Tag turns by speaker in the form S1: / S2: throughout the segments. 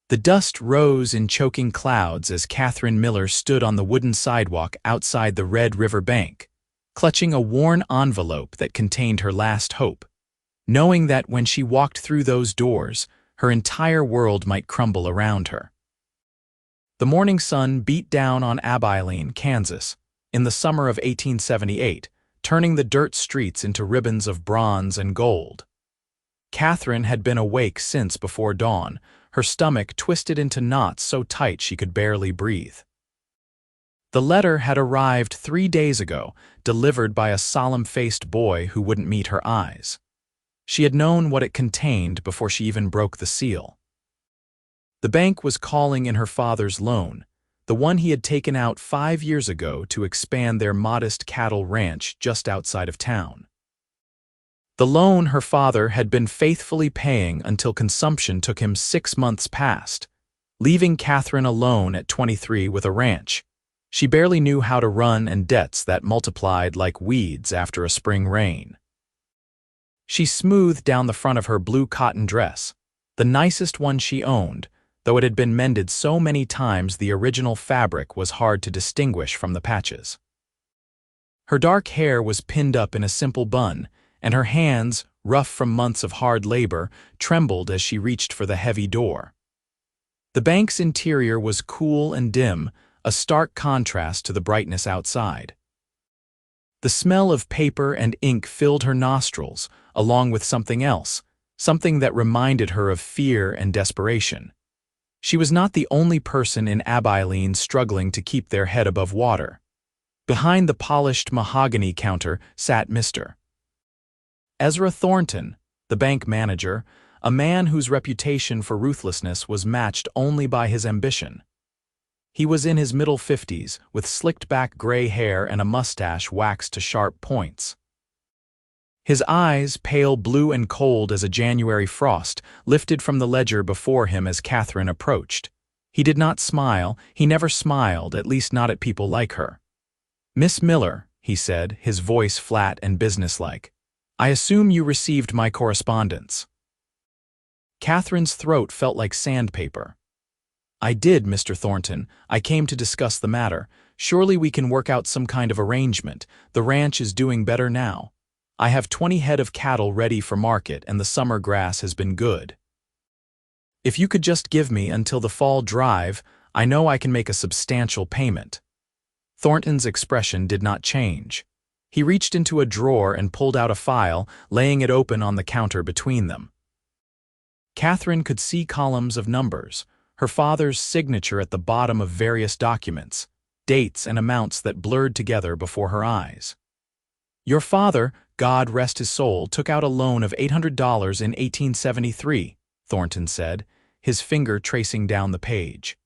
S1: The dust rose in choking clouds as Catherine Miller stood on the wooden sidewalk outside the Red River Bank, clutching a worn envelope that contained her last hope, knowing that when she walked through those doors, her entire world might crumble around her. The morning sun beat down on Abilene, Kansas, in the summer of 1878, turning the dirt streets into ribbons of bronze and gold. Catherine had been awake since before dawn, her stomach twisted into knots so tight she could barely breathe. The letter had arrived 3 days ago, delivered by a solemn-faced boy who wouldn't meet her eyes. She had known what it contained before she even broke the seal. The bank was calling in her father's loan, the one he had taken out 5 years ago to expand their modest cattle ranch just outside of town. The loan her father had been faithfully paying until consumption took him 6 months past, leaving Catherine alone at 23 with a ranch. She barely knew how to run and debts that multiplied like weeds after a spring rain. She smoothed down the front of her blue cotton dress, the nicest one she owned, though it had been mended so many times the original fabric was hard to distinguish from the patches. Her dark hair was pinned up in a simple bun, and her hands, rough from months of hard labor, trembled as she reached for the heavy door. The bank's interior was cool and dim, a stark contrast to the brightness outside. The smell of paper and ink filled her nostrils, along with something else, something that reminded her of fear and desperation. She was not the only person in Abilene struggling to keep their head above water. Behind the polished mahogany counter sat Mr. Ezra Thornton, the bank manager, a man whose reputation for ruthlessness was matched only by his ambition. He was in his middle 50s, with slicked-back gray hair and a mustache waxed to sharp points. His eyes, pale blue and cold as a January frost, lifted from the ledger before him as Catherine approached. He did not smile, he never smiled, at least not at people like her. "Miss Miller," he said, his voice flat and businesslike, "I assume you received my correspondence." Catherine's throat felt like sandpaper. "I did, Mr. Thornton. I came to discuss the matter. Surely we can work out some kind of arrangement. The ranch is doing better now. I have 20 head of cattle ready for market and the summer grass has been good. If you could just give me until the fall drive, I know I can make a substantial payment." Thornton's expression did not change. He reached into a drawer and pulled out a file, laying it open on the counter between them. Catherine could see columns of numbers, her father's signature at the bottom of various documents, dates and amounts that blurred together before her eyes. "Your father, God rest his soul, took out a loan of $800 in 1873, Thornton said, his finger tracing down the page.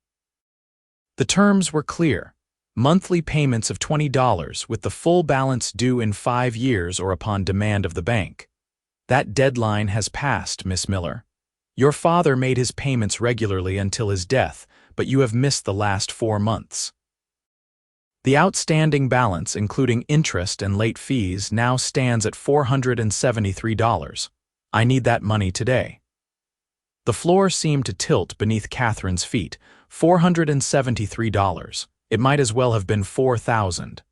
S1: The terms were clear. Monthly payments of $20 with the full balance due in 5 years or upon demand of the bank. That deadline has passed, Miss Miller. Your father made his payments regularly until his death, but you have missed the last 4 months. The outstanding balance, including interest and late fees, now stands at $473. I need that money today." The floor seemed to tilt beneath Catherine's feet. $473. It might as well have been 4,000.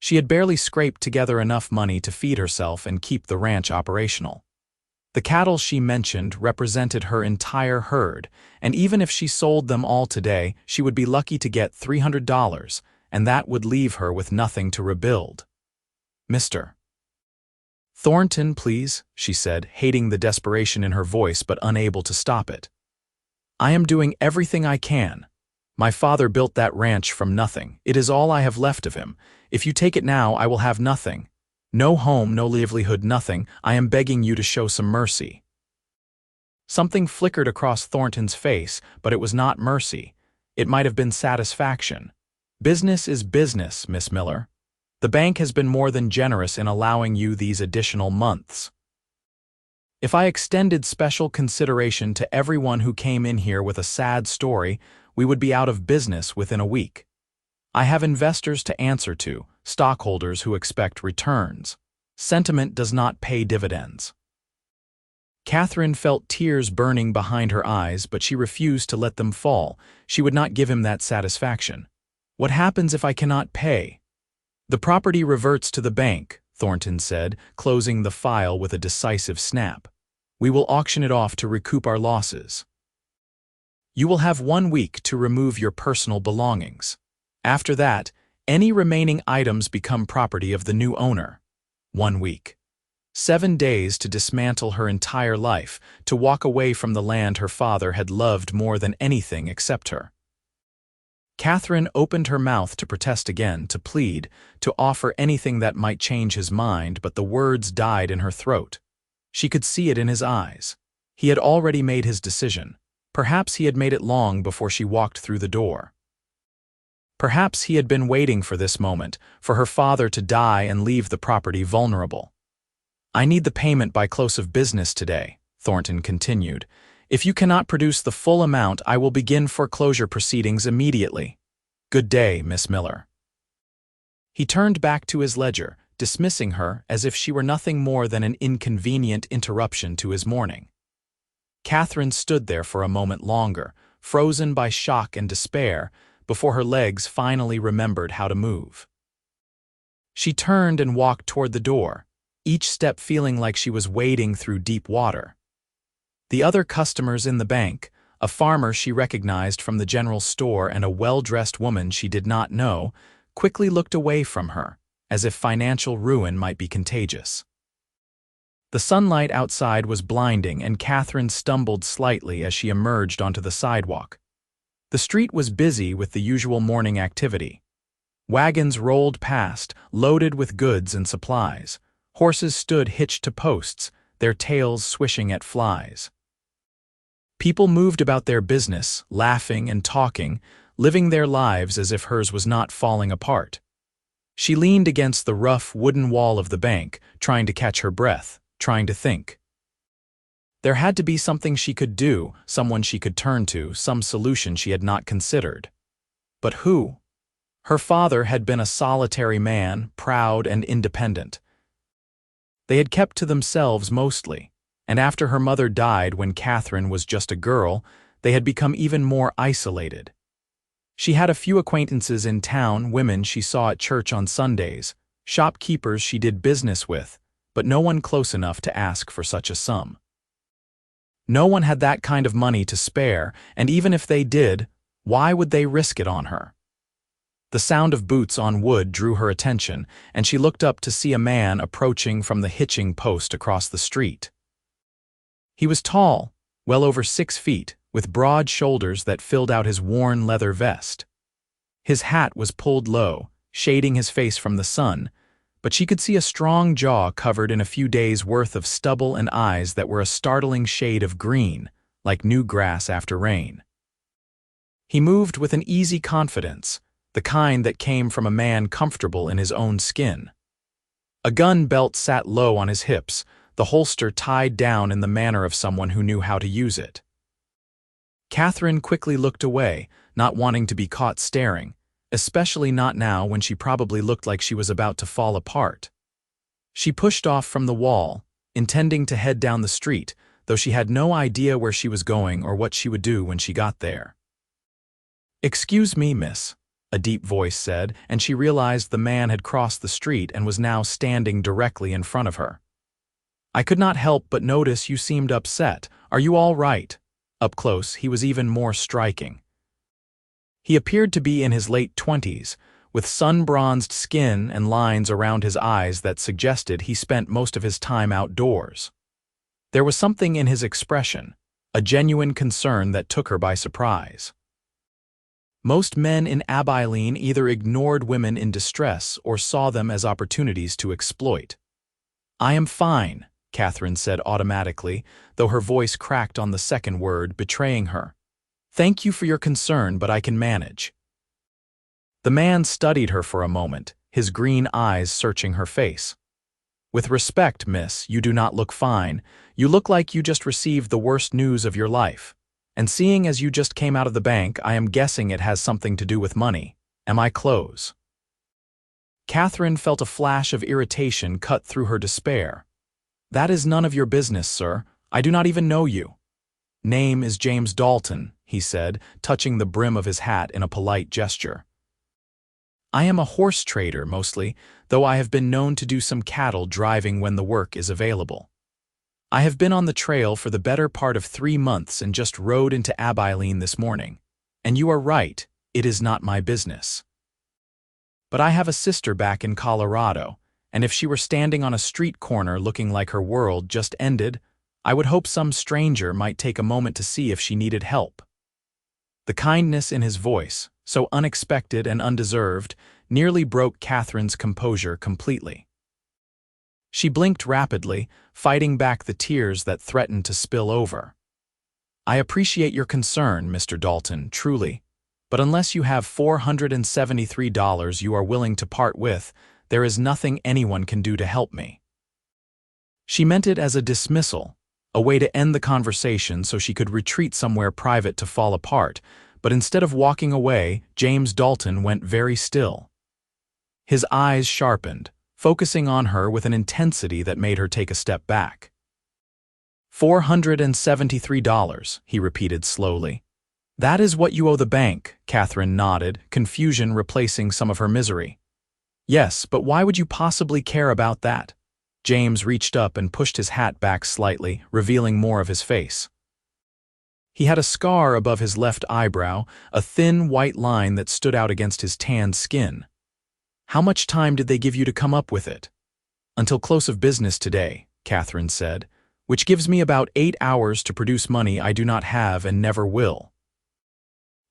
S1: She had barely scraped together enough money to feed herself and keep the ranch operational. The cattle she mentioned represented her entire herd, and even if she sold them all today, she would be lucky to get $300, and that would leave her with nothing to rebuild. "Mr. Thornton, please," she said, hating the desperation in her voice but unable to stop it. "I am doing everything I can. My father built that ranch from nothing. It is all I have left of him. If you take it now, I will have nothing. No home, no livelihood, nothing. I am begging you to show some mercy." Something flickered across Thornton's face, but it was not mercy. It might have been satisfaction. "Business is business, Miss Miller. The bank has been more than generous in allowing you these additional months. If I extended special consideration to everyone who came in here with a sad story, we would be out of business within a week. I have investors to answer to, stockholders who expect returns. Sentiment does not pay dividends." Catherine felt tears burning behind her eyes, but she refused to let them fall. She would not give him that satisfaction. What happens if I cannot pay? The property reverts to the bank, Thornton said, closing the file with a decisive snap. We will auction it off to recoup our losses. You will have 1 week to remove your personal belongings. After that, any remaining items become property of the new owner. 1 week. 7 days to dismantle her entire life, to walk away from the land her father had loved more than anything except her. Catherine opened her mouth to protest again, to plead, to offer anything that might change his mind, but the words died in her throat. She could see it in his eyes. He had already made his decision. Perhaps he had made it long before she walked through the door. Perhaps he had been waiting for this moment, for her father to die and leave the property vulnerable. I need the payment by close of business today, Thornton continued. If you cannot produce the full amount, I will begin foreclosure proceedings immediately. Good day, Miss Miller. He turned back to his ledger, dismissing her as if she were nothing more than an inconvenient interruption to his morning. Catherine stood there for a moment longer, frozen by shock and despair, before her legs finally remembered how to move. She turned and walked toward the door, each step feeling like she was wading through deep water. The other customers in the bank, a farmer she recognized from the general store and a well-dressed woman she did not know, quickly looked away from her, as if financial ruin might be contagious. The sunlight outside was blinding, and Catherine stumbled slightly as she emerged onto the sidewalk. The street was busy with the usual morning activity. Wagons rolled past, loaded with goods and supplies. Horses stood hitched to posts, their tails swishing at flies. People moved about their business, laughing and talking, living their lives as if hers was not falling apart. She leaned against the rough wooden wall of the bank, trying to catch her breath, trying to think. There had to be something she could do, someone she could turn to, some solution she had not considered. But who? Her father had been a solitary man, proud and independent. They had kept to themselves mostly, and after her mother died when Catherine was just a girl, they had become even more isolated. She had a few acquaintances in town, women she saw at church on Sundays, shopkeepers she did business with, but no one close enough to ask for such a sum. No one had that kind of money to spare, and even if they did, why would they risk it on her? The sound of boots on wood drew her attention, and she looked up to see a man approaching from the hitching post across the street. He was tall, well over 6 feet, with broad shoulders that filled out his worn leather vest. His hat was pulled low, shading his face from the sun, but she could see a strong jaw covered in a few days' worth of stubble and eyes that were a startling shade of green, like new grass after rain. He moved with an easy confidence, the kind that came from a man comfortable in his own skin. A gun belt sat low on his hips, the holster tied down in the manner of someone who knew how to use it. Catherine quickly looked away, not wanting to be caught staring, especially not now when she probably looked like she was about to fall apart. She pushed off from the wall, intending to head down the street, though she had no idea where she was going or what she would do when she got there. "Excuse me, miss," a deep voice said, and she realized the man had crossed the street and was now standing directly in front of her. "I could not help but notice you seemed upset. Are you all right?" Up close, he was even more striking. He appeared to be in his late 20s, with sun-bronzed skin and lines around his eyes that suggested he spent most of his time outdoors. There was something in his expression, a genuine concern that took her by surprise. Most men in Abilene either ignored women in distress or saw them as opportunities to exploit. "I am fine," Catherine said automatically, though her voice cracked on the second word, betraying her. "Thank you for your concern, but I can manage." The man studied her for a moment, his green eyes searching her face. "With respect, miss, you do not look fine. You look like you just received the worst news of your life. And seeing as you just came out of the bank, I am guessing it has something to do with money. Am I close?" Catherine felt a flash of irritation cut through her despair. "That is none of your business, sir. I do not even know you." "Name is James Dalton," he said, touching the brim of his hat in a polite gesture. "I am a horse trader mostly, though I have been known to do some cattle driving when the work is available. I have been on the trail for the better part of 3 months and just rode into Abilene this morning. And you are right, it is not my business. But I have a sister back in Colorado, and if she were standing on a street corner looking like her world just ended, I would hope some stranger might take a moment to see if she needed help." The kindness in his voice, so unexpected and undeserved, nearly broke Catherine's composure completely. She blinked rapidly, fighting back the tears that threatened to spill over. "I appreciate your concern, Mr. Dalton, truly, but unless you have $473 you are willing to part with, there is nothing anyone can do to help me." She meant it as a dismissal, a way to end the conversation so she could retreat somewhere private to fall apart, but instead of walking away, James Dalton went very still. His eyes sharpened, focusing on her with an intensity that made her take a step back. $473, he repeated slowly. "That is what you owe the bank," Catherine nodded, confusion replacing some of her misery. "Yes, but why would you possibly care about that?" James reached up and pushed his hat back slightly, revealing more of his face. He had a scar above his left eyebrow, a thin white line that stood out against his tanned skin. "How much time did they give you to come up with it?" "Until close of business today," Catherine said, "which gives me about 8 hours to produce money I do not have and never will.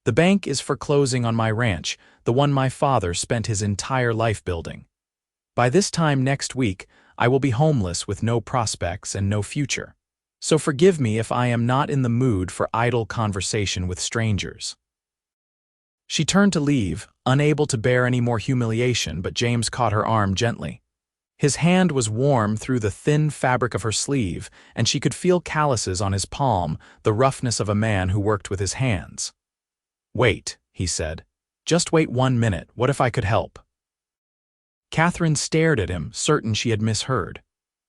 S1: The bank is foreclosing on my ranch, the one my father spent his entire life building. By this time next week, I will be homeless with no prospects and no future. So forgive me if I am not in the mood for idle conversation with strangers." She turned to leave, unable to bear any more humiliation, but James caught her arm gently. His hand was warm through the thin fabric of her sleeve, and she could feel calluses on his palm, the roughness of a man who worked with his hands. "Wait," he said. "Just wait 1 minute. What if I could help?" Catherine stared at him, certain she had misheard.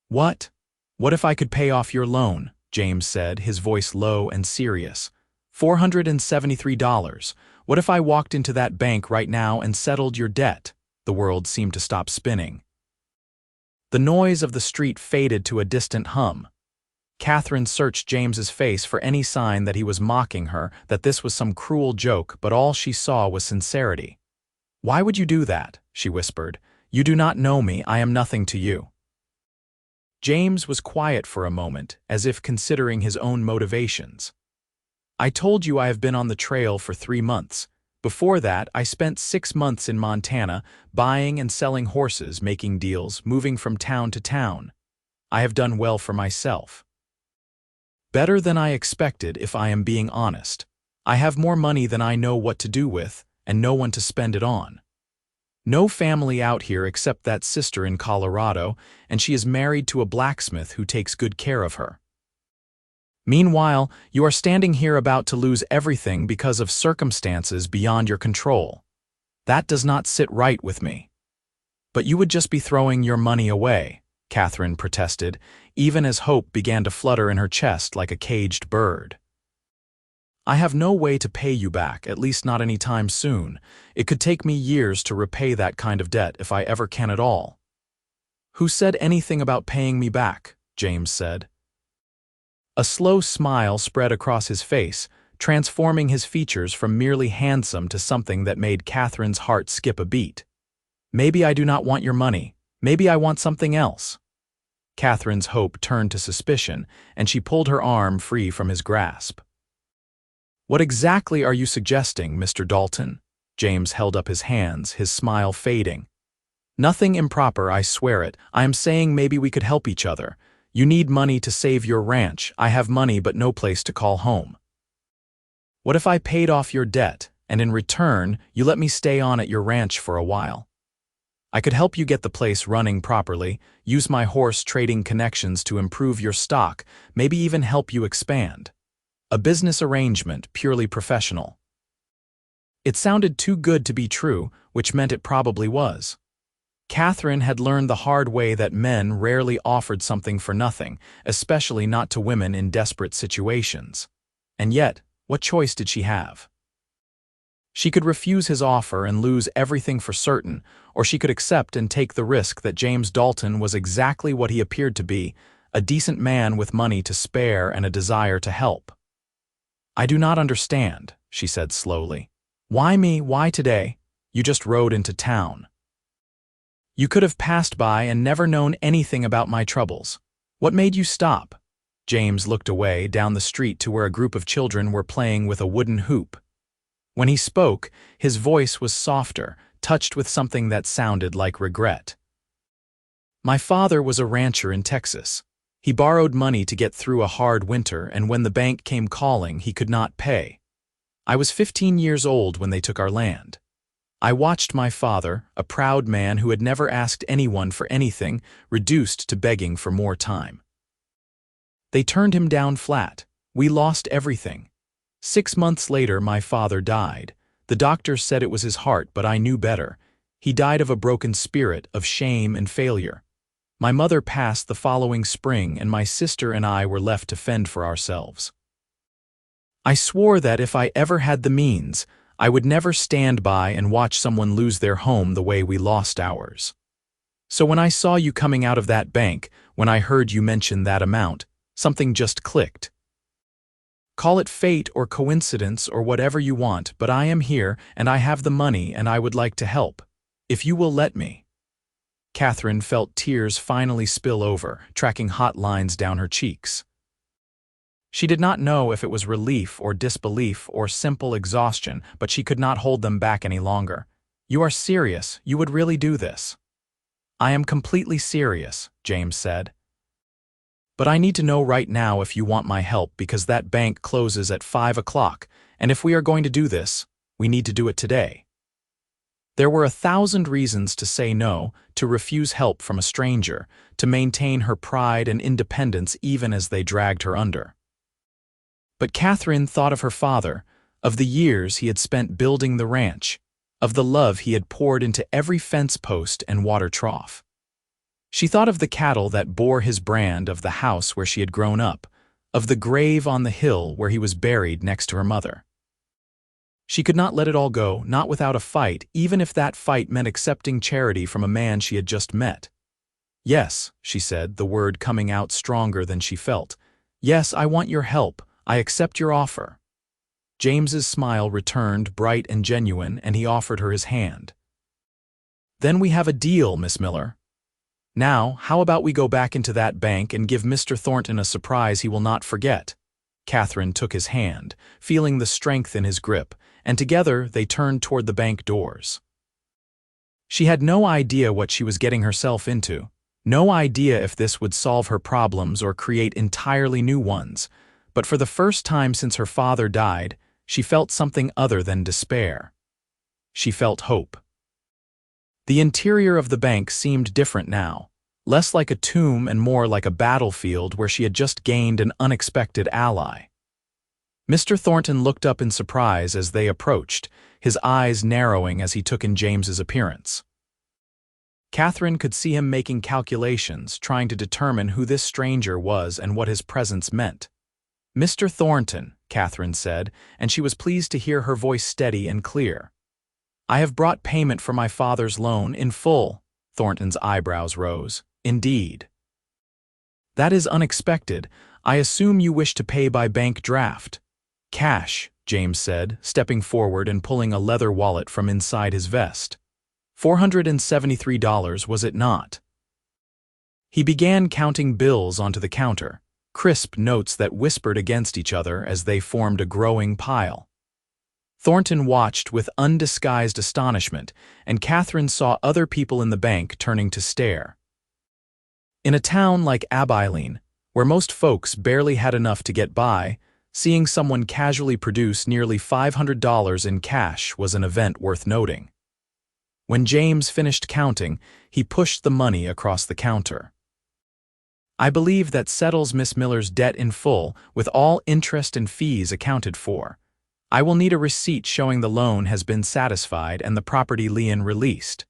S1: "What? What if I could pay off your loan?" James said, his voice low and serious. $473. What if I walked into that bank right now and settled your debt?" The world seemed to stop spinning. The noise of the street faded to a distant hum. Catherine searched James's face for any sign that he was mocking her, that this was some cruel joke, but all she saw was sincerity. "Why would you do that?" she whispered. "You do not know me, I am nothing to you." James was quiet for a moment, as if considering his own motivations. "I told you I have been on the trail for 3 months. Before that, I spent 6 months in Montana, buying and selling horses, making deals, moving from town to town. I have done well for myself. Better than I expected, if I am being honest. I have more money than I know what to do with, and no one to spend it on. No family out here except that sister in Colorado, and she is married to a blacksmith who takes good care of her. Meanwhile, you are standing here about to lose everything because of circumstances beyond your control. That does not sit right with me." "But you would just be throwing your money away," Catherine protested, even as hope began to flutter in her chest like a caged bird. "I have no way to pay you back, at least not any time soon. It could take me years to repay that kind of debt if I ever can at all." "Who said anything about paying me back?" James said. A slow smile spread across his face, transforming his features from merely handsome to something that made Catherine's heart skip a beat. "Maybe I do not want your money. Maybe I want something else." Catherine's hope turned to suspicion, and she pulled her arm free from his grasp. "What exactly are you suggesting, Mr. Dalton?" James held up his hands, his smile fading. "Nothing improper, I swear it. I am saying maybe we could help each other. You need money to save your ranch. I have money but no place to call home. What if I paid off your debt, and in return, you let me stay on at your ranch for a while? I could help you get the place running properly, use my horse trading connections to improve your stock, maybe even help you expand. A business arrangement, purely professional." It sounded too good to be true, which meant it probably was. Catherine had learned the hard way that men rarely offered something for nothing, especially not to women in desperate situations. And yet, what choice did she have? She could refuse his offer and lose everything for certain, or she could accept and take the risk that James Dalton was exactly what he appeared to be, a decent man with money to spare and a desire to help. "I do not understand," she said slowly. "Why me? Why today? You just rode into town. You could have passed by and never known anything about my troubles. What made you stop?" James looked away down the street to where a group of children were playing with a wooden hoop. When he spoke, his voice was softer, touched with something that sounded like regret. "My father was a rancher in Texas. He borrowed money to get through a hard winter, and when the bank came calling, he could not pay. I was 15 years old when they took our land. I watched my father, a proud man who had never asked anyone for anything, reduced to begging for more time. They turned him down flat. We lost everything. 6 months later, my father died. The doctors said it was his heart, but I knew better. He died of a broken spirit, of shame and failure. My mother passed the following spring, and my sister and I were left to fend for ourselves. I swore that if I ever had the means, I would never stand by and watch someone lose their home the way we lost ours. So when I saw you coming out of that bank, when I heard you mention that amount, something just clicked. Call it fate or coincidence or whatever you want, but I am here and I have the money and I would like to help. If you will let me." Catherine felt tears finally spill over, tracking hot lines down her cheeks. She did not know if it was relief or disbelief or simple exhaustion, but she could not hold them back any longer. "You are serious? You would really do this?" "I am completely serious," James said. "But I need to know right now if you want my help, because that bank closes at 5 o'clock, and if we are going to do this, we need to do it today." There were 1,000 reasons to say no, to refuse help from a stranger, to maintain her pride and independence even as they dragged her under. But Catherine thought of her father, of the years he had spent building the ranch, of the love he had poured into every fence post and water trough. She thought of the cattle that bore his brand, of the house where she had grown up, of the grave on the hill where he was buried next to her mother. She could not let it all go, not without a fight, even if that fight meant accepting charity from a man she had just met. "Yes," she said, the word coming out stronger than she felt. "Yes, I want your help. I accept your offer." James's smile returned, bright and genuine, and he offered her his hand. "Then we have a deal, Miss Miller. Now, how about we go back into that bank and give Mr. Thornton a surprise he will not forget?" Catherine took his hand, feeling the strength in his grip, and together they turned toward the bank doors. She had no idea what she was getting herself into, no idea if this would solve her problems or create entirely new ones, but for the first time since her father died, she felt something other than despair. She felt hope. The interior of the bank seemed different now, less like a tomb and more like a battlefield where she had just gained an unexpected ally. Mr. Thornton looked up in surprise as they approached, his eyes narrowing as he took in James's appearance. Catherine could see him making calculations, trying to determine who this stranger was and what his presence meant. "Mr. Thornton," Catherine said, and she was pleased to hear her voice steady and clear. "I have brought payment for my father's loan in full." Thornton's eyebrows rose. "Indeed." "That is unexpected. I assume you wish to pay by bank draft." "Cash," James said, stepping forward and pulling a leather wallet from inside his vest. $473, was it not? He began counting bills onto the counter, crisp notes that whispered against each other as they formed a growing pile. Thornton watched with undisguised astonishment, and Catherine saw other people in the bank turning to stare. In a town like Abilene, where most folks barely had enough to get by, seeing someone casually produce nearly $500 in cash was an event worth noting. When James finished counting, he pushed the money across the counter. "I believe that settles Miss Miller's debt in full, with all interest and fees accounted for. I will need a receipt showing the loan has been satisfied and the property lien released."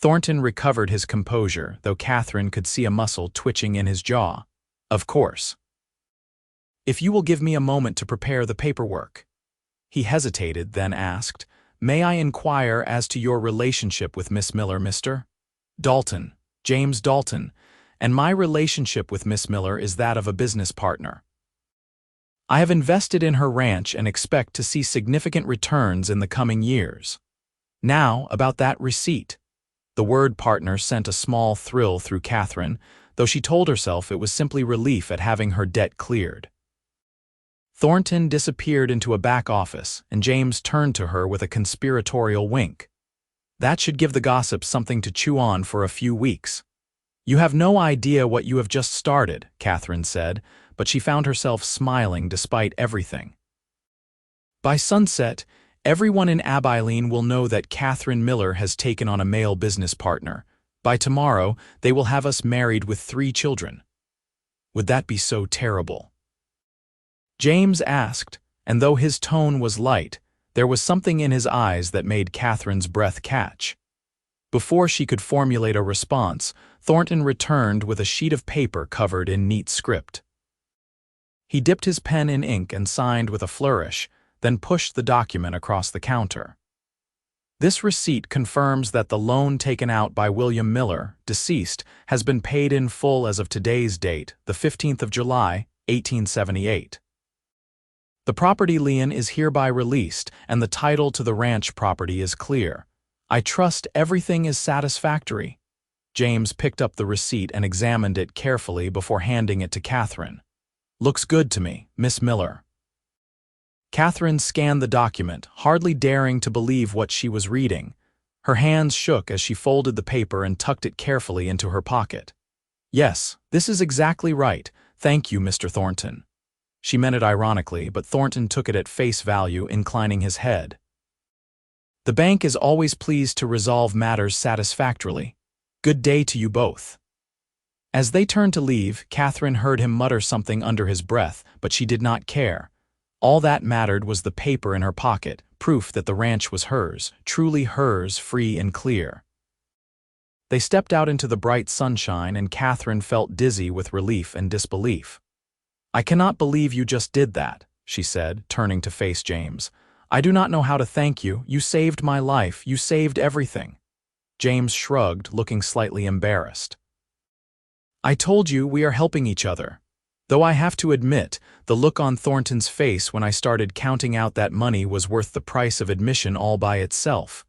S1: Thornton recovered his composure, though Catherine could see a muscle twitching in his jaw. Of course. If you will give me a moment to prepare the paperwork. He hesitated, then asked, May I inquire as to your relationship with Miss Miller, Mr. Dalton, James Dalton, and my relationship with Miss Miller is that of a business partner. I have invested in her ranch and expect to see significant returns in the coming years. Now, about that receipt. The word partner sent a small thrill through Catherine, though she told herself it was simply relief at having her debt cleared. Thornton disappeared into a back office, and James turned to her with a conspiratorial wink. That should give the gossip something to chew on for a few weeks. You have no idea what you have just started, Catherine said, but she found herself smiling despite everything. By sunset, everyone in Abilene will know that Catherine Miller has taken on a male business partner. By tomorrow, they will have us married with 3 children. Would that be so terrible? James asked, and though his tone was light, there was something in his eyes that made Catherine's breath catch. Before she could formulate a response, Thornton returned with a sheet of paper covered in neat script. He dipped his pen in ink and signed with a flourish, then pushed the document across the counter. This receipt confirms that the loan taken out by William Miller, deceased, has been paid in full as of today's date, the 15th of July, 1878. The property lien is hereby released, and the title to the ranch property is clear. I trust everything is satisfactory. James picked up the receipt and examined it carefully before handing it to Catherine. Looks good to me, Miss Miller. Catherine scanned the document, hardly daring to believe what she was reading. Her hands shook as she folded the paper and tucked it carefully into her pocket. Yes, this is exactly right. Thank you, Mr. Thornton. She meant it ironically, but Thornton took it at face value, inclining his head. The bank is always pleased to resolve matters satisfactorily. Good day to you both. As they turned to leave, Catherine heard him mutter something under his breath, but she did not care. All that mattered was the paper in her pocket, proof that the ranch was hers, truly hers, free and clear. They stepped out into the bright sunshine, and Catherine felt dizzy with relief and disbelief. I cannot believe you just did that, she said, turning to face James. I do not know how to thank you. You saved my life. You saved everything. James shrugged, looking slightly embarrassed. I told you we are helping each other. Though I have to admit, the look on Thornton's face when I started counting out that money was worth the price of admission all by itself.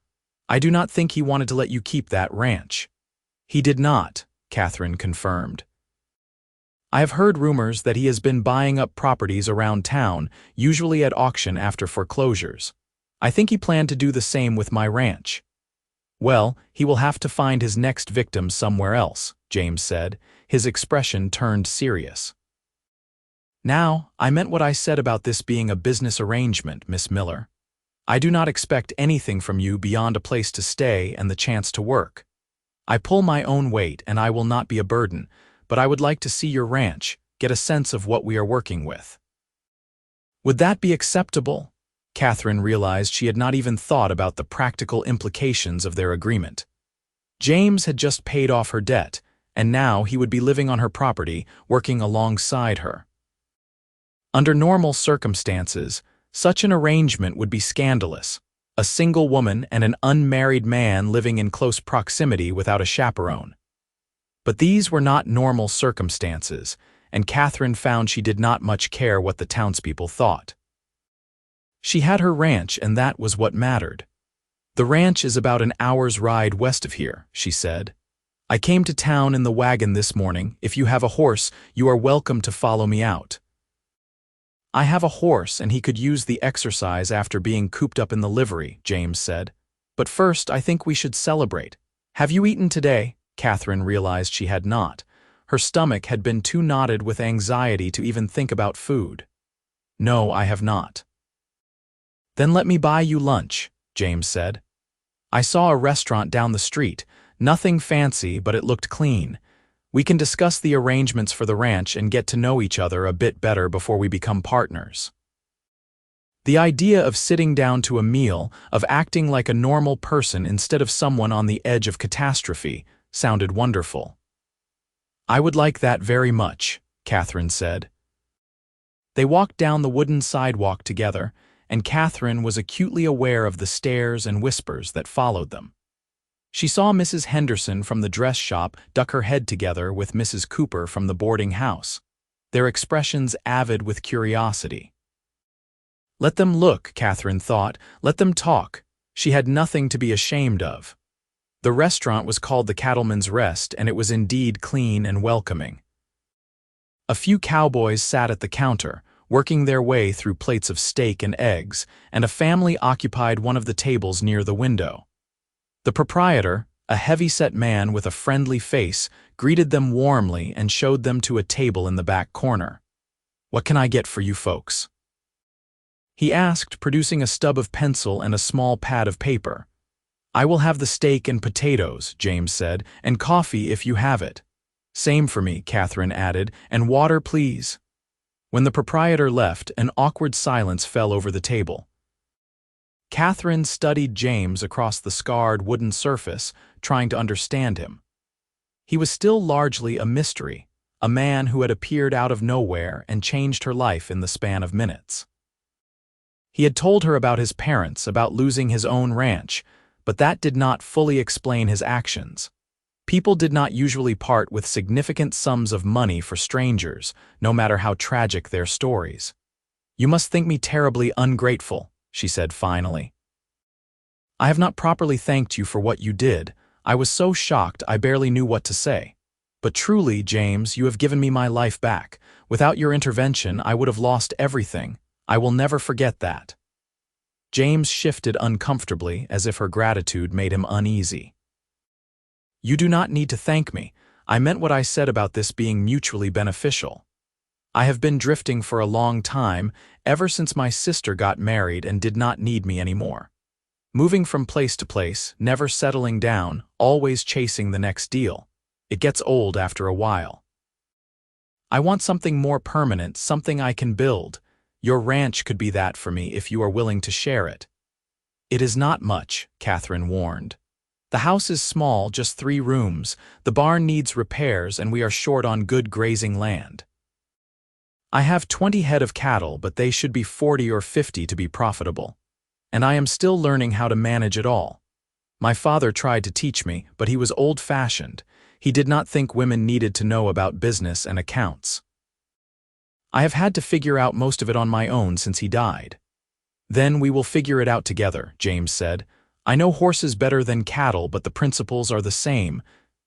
S1: I do not think he wanted to let you keep that ranch. He did not, Catherine confirmed. I have heard rumors that he has been buying up properties around town, usually at auction after foreclosures. I think he planned to do the same with my ranch. Well, he will have to find his next victim somewhere else, James said. His expression turned serious. Now, I meant what I said about this being a business arrangement, Miss Miller. I do not expect anything from you beyond a place to stay and the chance to work. I pull my own weight and I will not be a burden, but I would like to see your ranch, get a sense of what we are working with. Would that be acceptable? Catherine realized she had not even thought about the practical implications of their agreement. James had just paid off her debt, and now he would be living on her property, working alongside her. Under normal circumstances, such an arrangement would be scandalous. A single woman and an unmarried man living in close proximity without a chaperone. But these were not normal circumstances, and Catherine found she did not much care what the townspeople thought. She had her ranch, and that was what mattered. The ranch is about an hour's ride west of here, she said. I came to town in the wagon this morning. If you have a horse, you are welcome to follow me out. I have a horse, and he could use the exercise after being cooped up in the livery, James said. But first, I think we should celebrate. Have you eaten today? Catherine realized she had not. Her stomach had been too knotted with anxiety to even think about food. No, I have not. Then let me buy you lunch, James said. I saw a restaurant down the street. Nothing fancy, but it looked clean. We can discuss the arrangements for the ranch and get to know each other a bit better before we become partners. The idea of sitting down to a meal, of acting like a normal person instead of someone on the edge of catastrophe, sounded wonderful. "I would like that very much," Catherine said. They walked down the wooden sidewalk together, and Catherine was acutely aware of the stares and whispers that followed them. She saw Mrs. Henderson from the dress shop duck her head together with Mrs. Cooper from the boarding house, their expressions avid with curiosity. Let them look, Catherine thought, let them talk. She had nothing to be ashamed of. The restaurant was called the Cattleman's Rest, and it was indeed clean and welcoming. A few cowboys sat at the counter, working their way through plates of steak and eggs, and a family occupied one of the tables near the window. The proprietor, a heavy-set man with a friendly face, greeted them warmly and showed them to a table in the back corner. "What can I get for you folks?" he asked, producing a stub of pencil and a small pad of paper. "I will have the steak and potatoes," James said, "and coffee if you have it." "Same for me," Catherine added, "and water, please." When the proprietor left, an awkward silence fell over the table. Catherine studied James across the scarred wooden surface, trying to understand him. He was still largely a mystery, a man who had appeared out of nowhere and changed her life in the span of minutes. He had told her about his parents, about losing his own ranch, but that did not fully explain his actions. People did not usually part with significant sums of money for strangers, no matter how tragic their stories. "You must think me terribly ungrateful," she said finally. "I have not properly thanked you for what you did. I was so shocked I barely knew what to say. But truly, James, you have given me my life back. Without your intervention, I would have lost everything. I will never forget that." James shifted uncomfortably, as if her gratitude made him uneasy. "You do not need to thank me. I meant what I said about this being mutually beneficial. I have been drifting for a long time, ever since my sister got married and did not need me anymore. Moving from place to place, never settling down, always chasing the next deal. It gets old after a while. I want something more permanent, something I can build. Your ranch could be that for me if you are willing to share it." "It is not much," Catherine warned. "The house is small, just 3 rooms. The barn needs repairs, and we are short on good grazing land. I have 20 head of cattle, but they should be 40 or 50 to be profitable. And I am still learning how to manage it all. My father tried to teach me, but he was old-fashioned. He did not think women needed to know about business and accounts. I have had to figure out most of it on my own since he died." "Then we will figure it out together," James said. "I know horses better than cattle, but the principles are the same.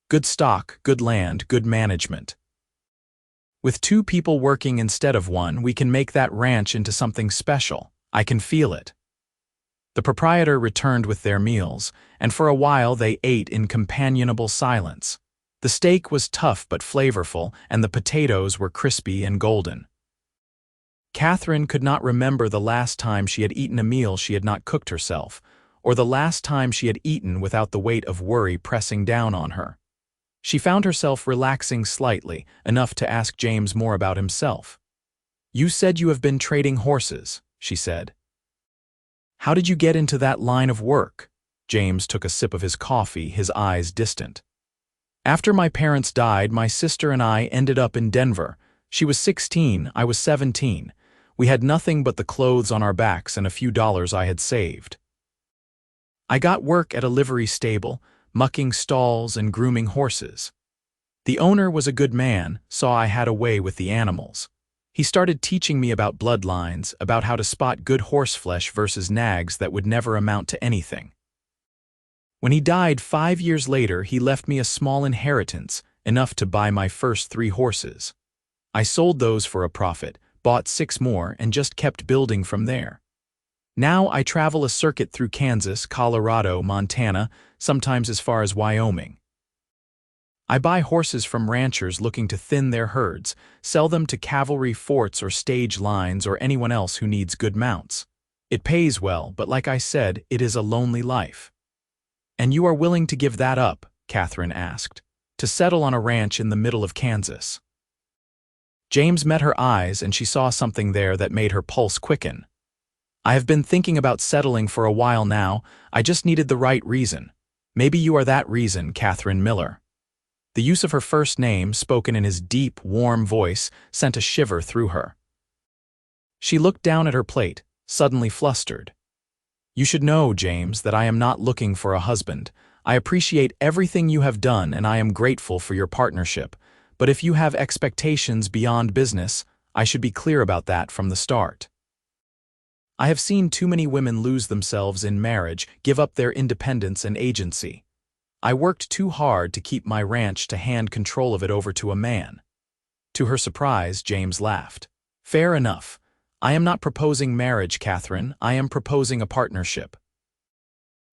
S1: Good stock, good land, good management. With 2 people working instead of 1, we can make that ranch into something special. I can feel it." The proprietor returned with their meals, and for a while they ate in companionable silence. The steak was tough but flavorful, and the potatoes were crispy and golden. Catherine could not remember the last time she had eaten a meal she had not cooked herself, or the last time she had eaten without the weight of worry pressing down on her. She found herself relaxing slightly, enough to ask James more about himself. "You said you have been trading horses," she said. "How did you get into that line of work?" James took a sip of his coffee, his eyes distant. "After my parents died, my sister and I ended up in Denver. She was 16, I was 17. We had nothing but the clothes on our backs and a few dollars I had saved. I got work at a livery stable, mucking stalls and grooming horses. The owner was a good man, saw I had a way with the animals. He started teaching me about bloodlines, about how to spot good horseflesh versus nags that would never amount to anything. When he died 5 years later, he left me a small inheritance, enough to buy my first 3 horses. I sold those for a profit, bought 6 more, and just kept building from there. Now I travel a circuit through Kansas, Colorado, Montana, sometimes as far as Wyoming. I buy horses from ranchers looking to thin their herds, sell them to cavalry forts or stage lines or anyone else who needs good mounts. It pays well, but like I said, it is a lonely life." "And you are willing to give that up?" Catherine asked. "To settle on a ranch in the middle of Kansas?" James met her eyes, and she saw something there that made her pulse quicken. I have been thinking about settling for a while now. I just needed the right reason. Maybe you are that reason, Catherine Miller." The use of her first name, spoken in his deep, warm voice, sent a shiver through her. She looked down at her plate, suddenly flustered. "You should know, James, that I am not looking for a husband. I appreciate everything you have done and I am grateful for your partnership. But if you have expectations beyond business, I should be clear about that from the start. I have seen too many women lose themselves in marriage, give up their independence and agency. I worked too hard to keep my ranch to hand control of it over to a man." To her surprise, James laughed. "Fair enough. I am not proposing marriage, Catherine. I am proposing a partnership.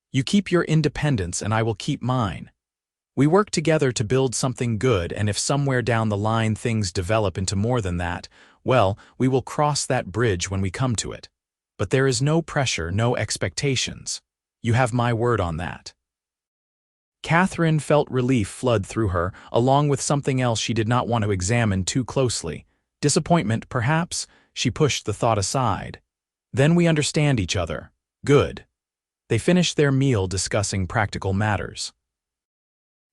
S1: You keep your independence and I will keep mine. We work together to build something good, and if somewhere down the line things develop into more than that, well, we will cross that bridge when we come to it. But there is no pressure, no expectations. You have my word on that." Catherine felt relief flood through her, along with something else she did not want to examine too closely. Disappointment, perhaps. She pushed the thought aside. "Then we understand each other. Good." They finished their meal discussing practical matters.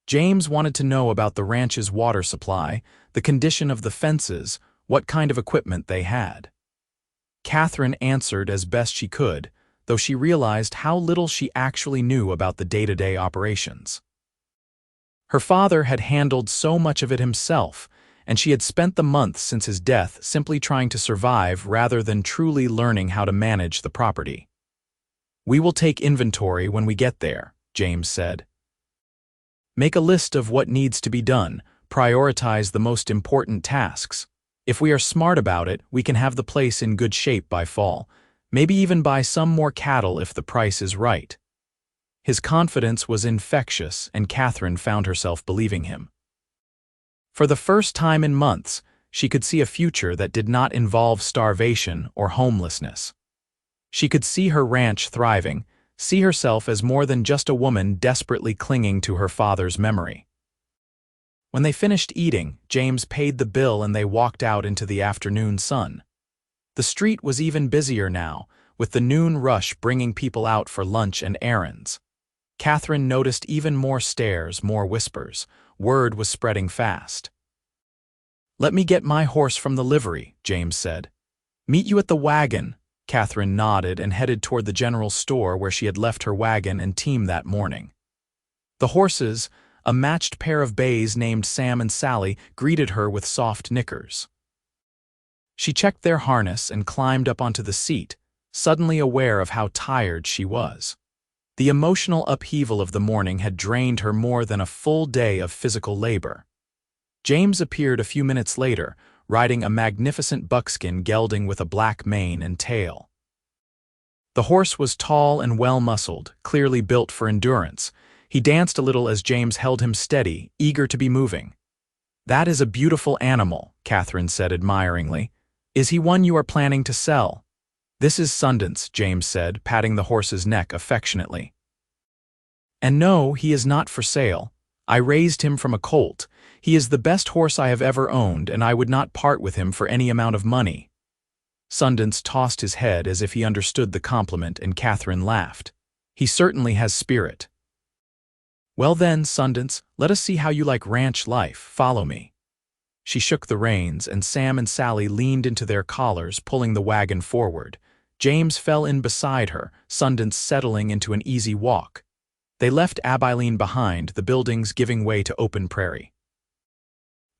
S1: James wanted to know about the ranch's water supply, the condition of the fences, what kind of equipment they had. Catherine answered as best she could, though she realized how little she actually knew about the day-to-day operations. Her father had handled so much of it himself, and she had spent the months since his death simply trying to survive rather than truly learning how to manage the property. "We will take inventory when we get there," James said. "Make a list of what needs to be done, prioritize the most important tasks. If we are smart about it, we can have the place in good shape by fall, maybe even buy some more cattle if the price is right." His confidence was infectious, and Catherine found herself believing him. For the first time in months, she could see a future that did not involve starvation or homelessness. She could see her ranch thriving, see herself as more than just a woman desperately clinging to her father's memory. When they finished eating, James paid the bill and they walked out into the afternoon sun. The street was even busier now, with the noon rush bringing people out for lunch and errands. Catherine noticed even more stares, more whispers. Word was spreading fast. "Let me get my horse from the livery," James said. "Meet you at the wagon." Catherine nodded and headed toward the general store where she had left her wagon and team that morning. The horses, a matched pair of bays named Sam and Sally, greeted her with soft nickers. She checked their harness and climbed up onto the seat, suddenly aware of how tired she was. The emotional upheaval of the morning had drained her more than a full day of physical labor. James appeared a few minutes later, riding a magnificent buckskin gelding with a black mane and tail. The horse was tall and well-muscled, clearly built for endurance. He danced a little as James held him steady, eager to be moving. "That is a beautiful animal," Catherine said admiringly. "Is he one you are planning to sell?" "This is Sundance," James said, patting the horse's neck affectionately. "And no, he is not for sale. I raised him from a colt. He is the best horse I have ever owned, and I would not part with him for any amount of money." Sundance tossed his head as if he understood the compliment, and Catherine laughed. "He certainly has spirit." "Well then, Sundance, let us see how you like ranch life. Follow me." She shook the reins, and Sam and Sally leaned into their collars, pulling the wagon forward. James fell in beside her, Sundance settling into an easy walk. They left Abilene behind, the buildings giving way to open prairie.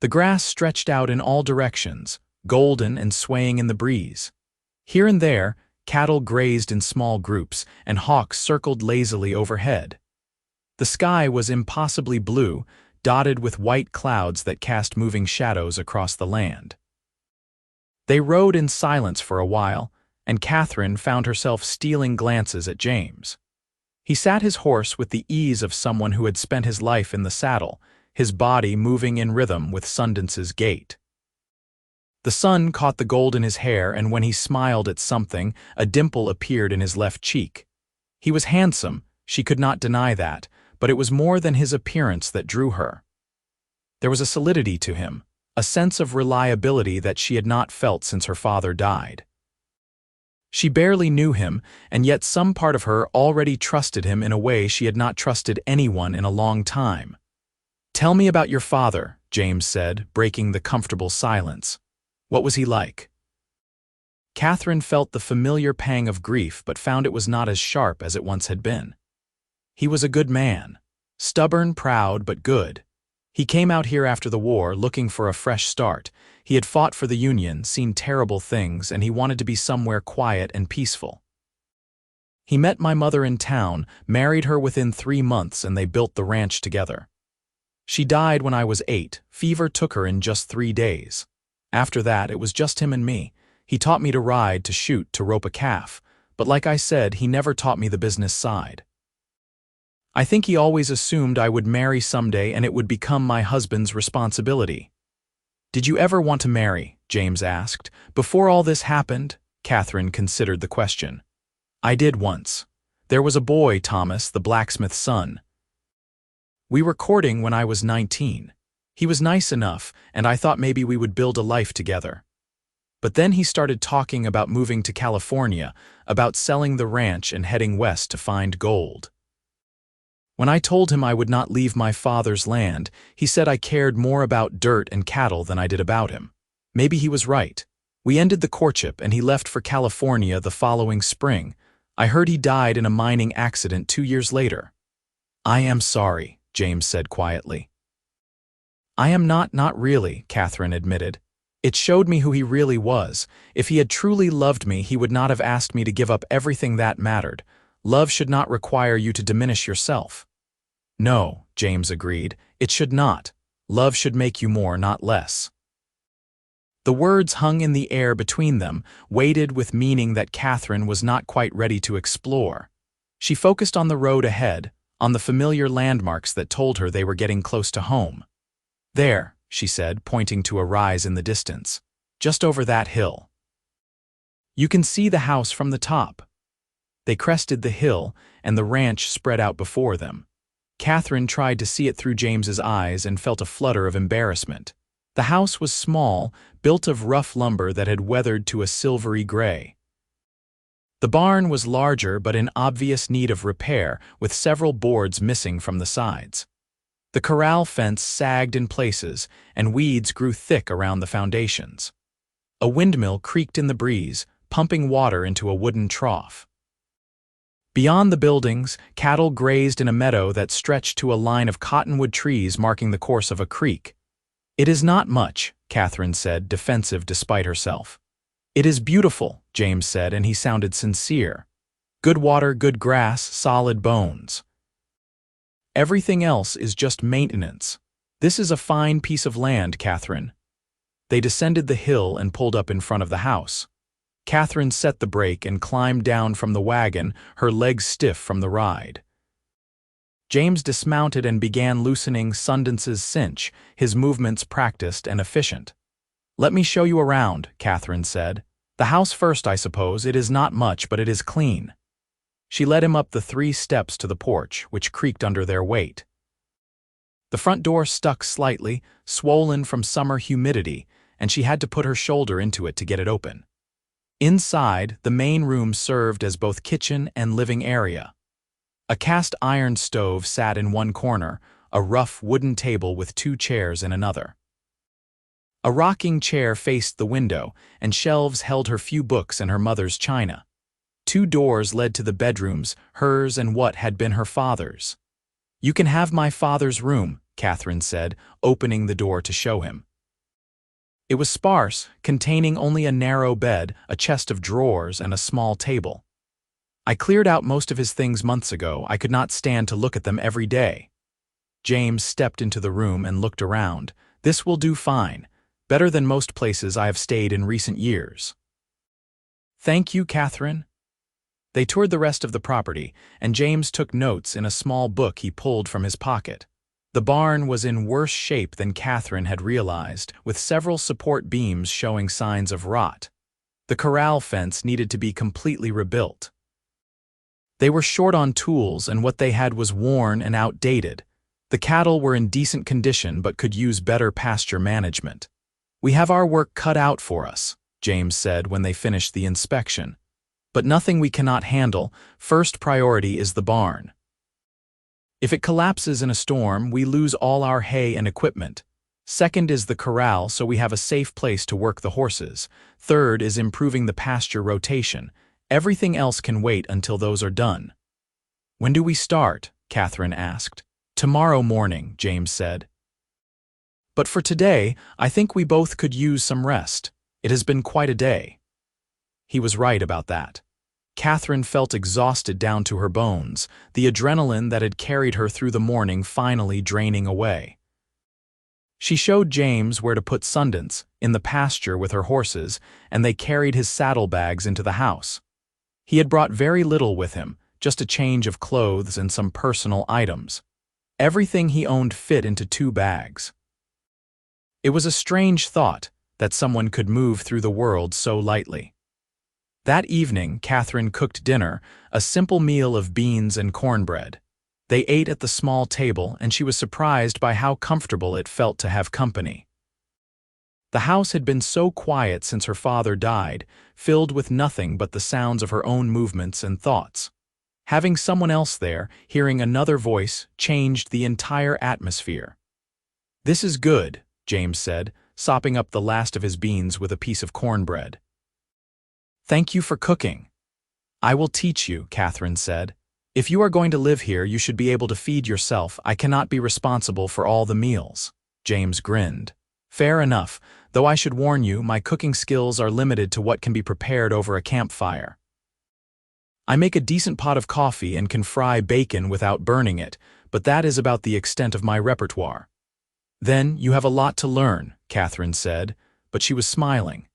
S1: The grass stretched out in all directions, golden and swaying in the breeze. Here and there, cattle grazed in small groups, and hawks circled lazily overhead. The sky was impossibly blue, dotted with white clouds that cast moving shadows across the land. They rode in silence for a while, and Catherine found herself stealing glances at James. He sat his horse with the ease of someone who had spent his life in the saddle, his body moving in rhythm with Sundance's gait. The sun caught the gold in his hair, and when he smiled at something, a dimple appeared in his left cheek. He was handsome, she could not deny that, but it was more than his appearance that drew her. There was a solidity to him, a sense of reliability that she had not felt since her father died. She barely knew him, and yet some part of her already trusted him in a way she had not trusted anyone in a long time. "Tell me about your father," James said, breaking the comfortable silence. "What was he like?" Catherine felt the familiar pang of grief but found it was not as sharp as it once had been. "He was a good man. Stubborn, proud, but good. He came out here after the war, looking for a fresh start. He had fought for the Union, seen terrible things, and he wanted to be somewhere quiet and peaceful. He met my mother in town, married her within 3 months, and they built the ranch together. She died when I was 8. Fever took her in just 3 days. After that, it was just him and me. He taught me to ride, to shoot, to rope a calf, but like I said, he never taught me the business side. I think he always assumed I would marry someday and it would become my husband's responsibility." "Did you ever want to marry?" James asked. "Before all this happened?" Catherine considered the question. "I did once. There was a boy, Thomas, the blacksmith's son. We were courting when I was 19. He was nice enough, and I thought maybe we would build a life together. But then he started talking about moving to California, about selling the ranch and heading west to find gold. When I told him I would not leave my father's land, he said I cared more about dirt and cattle than I did about him. Maybe he was right. We ended the courtship and he left for California the following spring. I heard he died in a mining accident 2 years later." "I am sorry," James said quietly. "I am not really," Catherine admitted. "It showed me who he really was. If he had truly loved me, he would not have asked me to give up everything that mattered. Love should not require you to diminish yourself." "No," James agreed, "it should not. Love should make you more, not less." The words hung in the air between them, weighted with meaning that Catherine was not quite ready to explore. She focused on the road ahead, on the familiar landmarks that told her they were getting close to home. "There," she said, pointing to a rise in the distance. "Just over that hill. You can see the house from the top." They crested the hill, and the ranch spread out before them. Catherine tried to see it through James's eyes and felt a flutter of embarrassment. The house was small, built of rough lumber that had weathered to a silvery gray. The barn was larger but in obvious need of repair, with several boards missing from the sides. The corral fence sagged in places, and weeds grew thick around the foundations. A windmill creaked in the breeze, pumping water into a wooden trough. Beyond the buildings, cattle grazed in a meadow that stretched to a line of cottonwood trees marking the course of a creek. "It is not much," Catherine said, defensive despite herself. "It is beautiful," James said, and he sounded sincere. "Good water, good grass, solid bones. Everything else is just maintenance. This is a fine piece of land, Catherine." They descended the hill and pulled up in front of the house. Catherine set the brake and climbed down from the wagon, her legs stiff from the ride. James dismounted and began loosening Sundance's cinch, his movements practiced and efficient. "Let me show you around," Catherine said. "The house first, I suppose. It is not much, but it is clean." She led him up the 3 steps to the porch, which creaked under their weight. The front door stuck slightly, swollen from summer humidity, and she had to put her shoulder into it to get it open. Inside, the main room served as both kitchen and living area. A cast-iron stove sat in one corner, a rough wooden table with 2 chairs in another. A rocking chair faced the window, and shelves held her few books and her mother's china. 2 doors led to the bedrooms, hers and what had been her father's. "You can have my father's room," Catherine said, opening the door to show him. It was sparse, containing only a narrow bed, a chest of drawers, and a small table. "I cleared out most of his things months ago. I could not stand to look at them every day." James stepped into the room and looked around. "This will do fine. Better than most places I have stayed in recent years." "Thank you, Catherine." They toured the rest of the property, and James took notes in a small book he pulled from his pocket. The barn was in worse shape than Catherine had realized, with several support beams showing signs of rot. The corral fence needed to be completely rebuilt. They were short on tools, and what they had was worn and outdated. The cattle were in decent condition but could use better pasture management. "We have our work cut out for us," James said when they finished the inspection. But nothing we cannot handle. First priority is the barn. If it collapses in a storm, we lose all our hay and equipment. Second is the corral, so we have a safe place to work the horses. Third is improving the pasture rotation. Everything else can wait until those are done. When do we start? Catherine asked. Tomorrow morning, James said. But for today, I think we both could use some rest. It has been quite a day. He was right about that. Catherine felt exhausted down to her bones, the adrenaline that had carried her through the morning finally draining away. She showed James where to put Sundance, in the pasture with her horses, and they carried his saddlebags into the house. He had brought very little with him, just a change of clothes and some personal items. Everything he owned fit into 2 bags. It was a strange thought that someone could move through the world so lightly. That evening, Catherine cooked dinner, a simple meal of beans and cornbread. They ate at the small table, and she was surprised by how comfortable it felt to have company. The house had been so quiet since her father died, filled with nothing but the sounds of her own movements and thoughts. Having someone else there, hearing another voice, changed the entire atmosphere. "This is good," James said, sopping up the last of his beans with a piece of cornbread. "Thank you for cooking." "I will teach you," Catherine said. "If you are going to live here, you should be able to feed yourself. I cannot be responsible for all the meals." James grinned. "Fair enough, though I should warn you, my cooking skills are limited to what can be prepared over a campfire. I make a decent pot of coffee and can fry bacon without burning it, but that is about the extent of my repertoire." "Then you have a lot to learn," Catherine said, but she was smiling.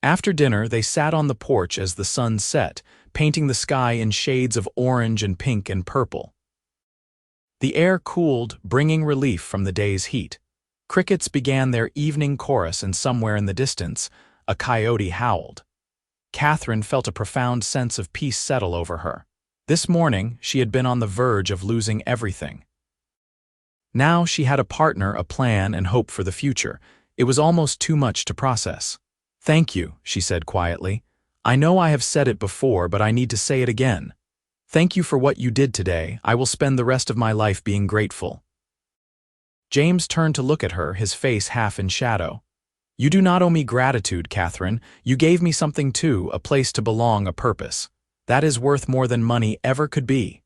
S1: After dinner, they sat on the porch as the sun set, painting the sky in shades of orange and pink and purple. The air cooled, bringing relief from the day's heat. Crickets began their evening chorus, and somewhere in the distance, a coyote howled. Catherine felt a profound sense of peace settle over her. This morning, she had been on the verge of losing everything. Now she had a partner, a plan, and hope for the future. It was almost too much to process. "Thank you," she said quietly. "I know I have said it before, but I need to say it again. Thank you for what you did today. I will spend the rest of my life being grateful." James turned to look at her, his face half in shadow. "You do not owe me gratitude, Catherine. You gave me something too, a place to belong, a purpose. That is worth more than money ever could be."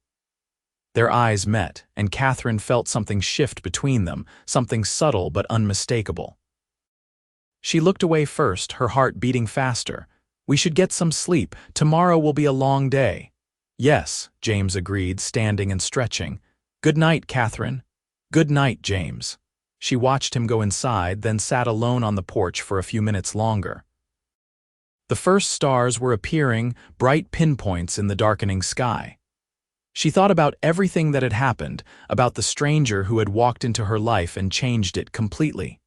S1: Their eyes met, and Catherine felt something shift between them, something subtle but unmistakable. She looked away first, her heart beating faster. "We should get some sleep. Tomorrow will be a long day." "Yes," James agreed, standing and stretching. "Good night, Catherine." "Good night, James." She watched him go inside, then sat alone on the porch for a few minutes longer. The first stars were appearing, bright pinpoints in the darkening sky. She thought about everything that had happened, about the stranger who had walked into her life and changed it completely.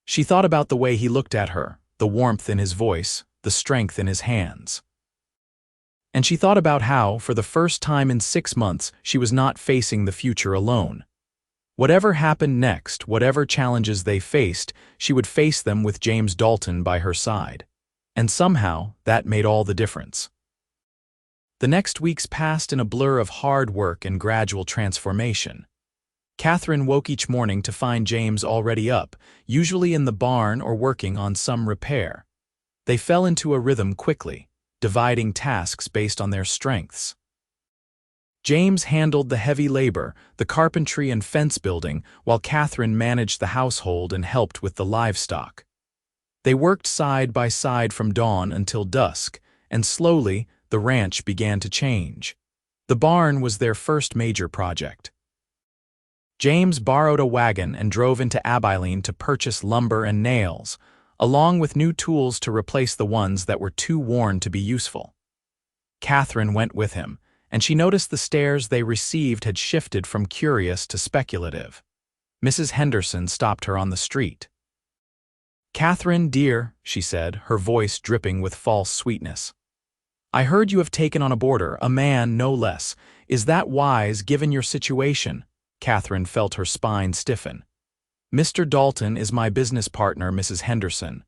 S1: She thought about the way he looked at her, the warmth in his voice, the strength in his hands. And she thought about how, for the first time in 6 months, she was not facing the future alone. Whatever happened next, whatever challenges they faced, she would face them with James Dalton by her side. And somehow, that made all the difference. The next weeks passed in a blur of hard work and gradual transformation. Catherine woke each morning to find James already up, usually in the barn or working on some repair. They fell into a rhythm quickly, dividing tasks based on their strengths. James handled the heavy labor, the carpentry and fence building, while Catherine managed the household and helped with the livestock. They worked side by side from dawn until dusk, and slowly, the ranch began to change. The barn was their first major project. James borrowed a wagon and drove into Abilene to purchase lumber and nails, along with new tools to replace the ones that were too worn to be useful. Catherine went with him, and she noticed the stares they received had shifted from curious to speculative. Mrs. Henderson stopped her on the street. "Catherine, dear," she said, her voice dripping with false sweetness. "I heard you have taken on a boarder, a man no less. Is that wise, given your situation?" Catherine felt her spine stiffen. "Mr. Dalton is my business partner, Mrs. Henderson."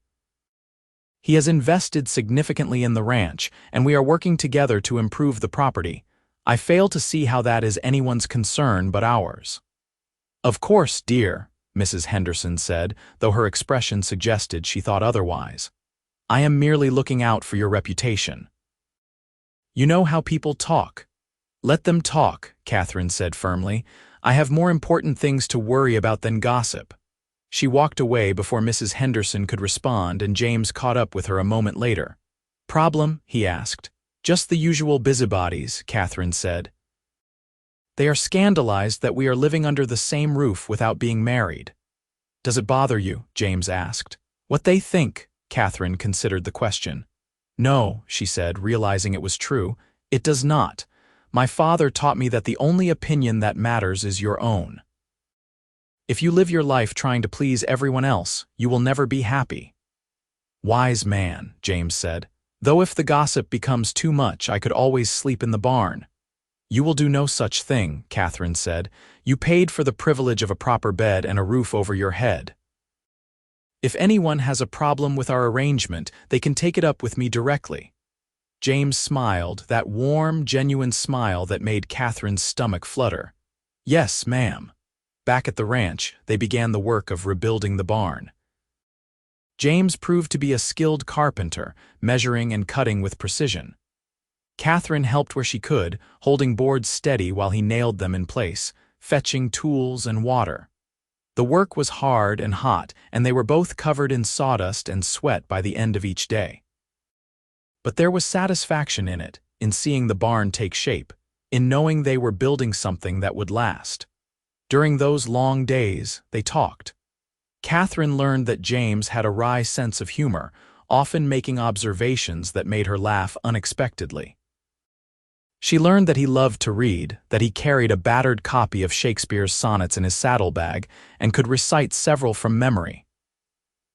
S1: He has invested significantly in the ranch, and we are working together to improve the property. I fail to see how that is anyone's concern but ours." "Of course, dear," Mrs. Henderson said, though her expression suggested she thought otherwise. "I am merely looking out for your reputation." "You know how people talk." "Let them talk," Catherine said firmly. "I have more important things to worry about than gossip." She walked away before Mrs. Henderson could respond, and James caught up with her a moment later. "Problem?" he asked. "Just the usual busybodies," Catherine said. "They are scandalized that we are living under the same roof without being married." "Does it bother you?" James asked. "What they think?" Catherine considered the question. "No," she said, realizing it was true. "It does not. My father taught me that the only opinion that matters is your own. If you live your life trying to please everyone else, you will never be happy." "Wise man," James said. "Though if the gossip becomes too much, I could always sleep in the barn." "You will do no such thing," Catherine said. "You paid for the privilege of a proper bed and a roof over your head. If anyone has a problem with our arrangement, they can take it up with me directly." James smiled, that warm, genuine smile that made Catherine's stomach flutter. "Yes, ma'am." Back at the ranch, they began the work of rebuilding the barn. James proved to be a skilled carpenter, measuring and cutting with precision. Catherine helped where she could, holding boards steady while he nailed them in place, fetching tools and water. The work was hard and hot, and they were both covered in sawdust and sweat by the end of each day. But there was satisfaction in it, in seeing the barn take shape, in knowing they were building something that would last. During those long days, they talked. Catherine learned that James had a wry sense of humor, often making observations that made her laugh unexpectedly. She learned that he loved to read, that he carried a battered copy of Shakespeare's sonnets in his saddlebag and could recite several from memory.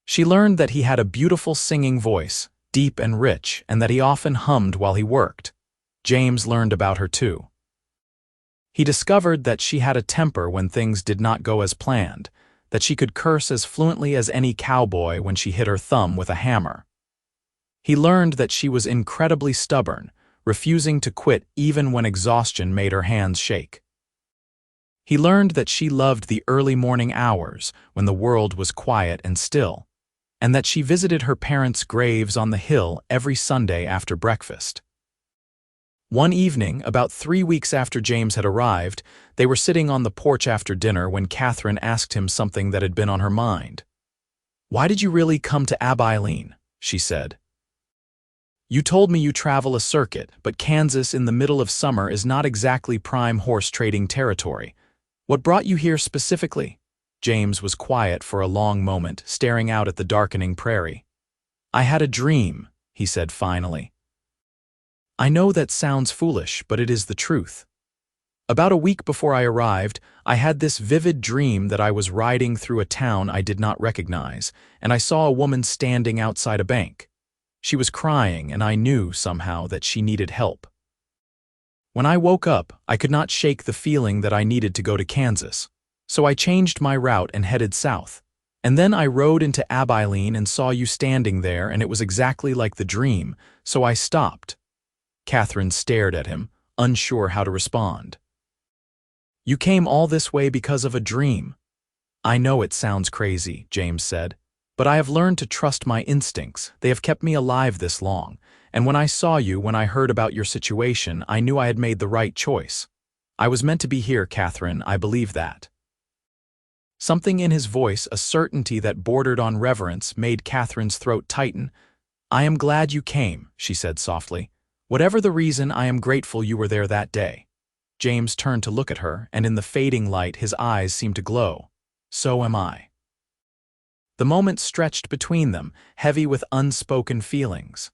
S1: She learned that he had a beautiful singing voice, deep and rich, and that he often hummed while he worked. James learned about her too. He discovered that she had a temper when things did not go as planned, that she could curse as fluently as any cowboy when she hit her thumb with a hammer. He learned that she was incredibly stubborn, refusing to quit even when exhaustion made her hands shake. He learned that she loved the early morning hours when the world was quiet and still, and that she visited her parents' graves on the hill every Sunday after breakfast. One evening, about 3 weeks after James had arrived, they were sitting on the porch after dinner when Catherine asked him something that had been on her mind. "Why did you really come to Abilene?" she said. "You told me you travel a circuit, but Kansas in the middle of summer is not exactly prime horse trading territory. What brought you here specifically?" James was quiet for a long moment, staring out at the darkening prairie. "I had a dream," he said finally. "I know that sounds foolish, but it is the truth. About a week before I arrived, I had this vivid dream that I was riding through a town I did not recognize, and I saw a woman standing outside a bank. She was crying, and I knew, somehow, that she needed help. When I woke up, I could not shake the feeling that I needed to go to Kansas, so I changed my route and headed south. And then I rode into Abilene and saw you standing there, and it was exactly like the dream, so I stopped." Catherine stared at him, unsure how to respond. "You came all this way because of a dream." "I know it sounds crazy," James said, "but I have learned to trust my instincts. They have kept me alive this long, and when I saw you, when I heard about your situation, I knew I had made the right choice. I was meant to be here, Catherine, I believe that." Something in his voice, a certainty that bordered on reverence, made Catherine's throat tighten. "I am glad you came," she said softly. "Whatever the reason, I am grateful you were there that day." James turned to look at her, and in the fading light his eyes seemed to glow. "So am I." The moment stretched between them, heavy with unspoken feelings.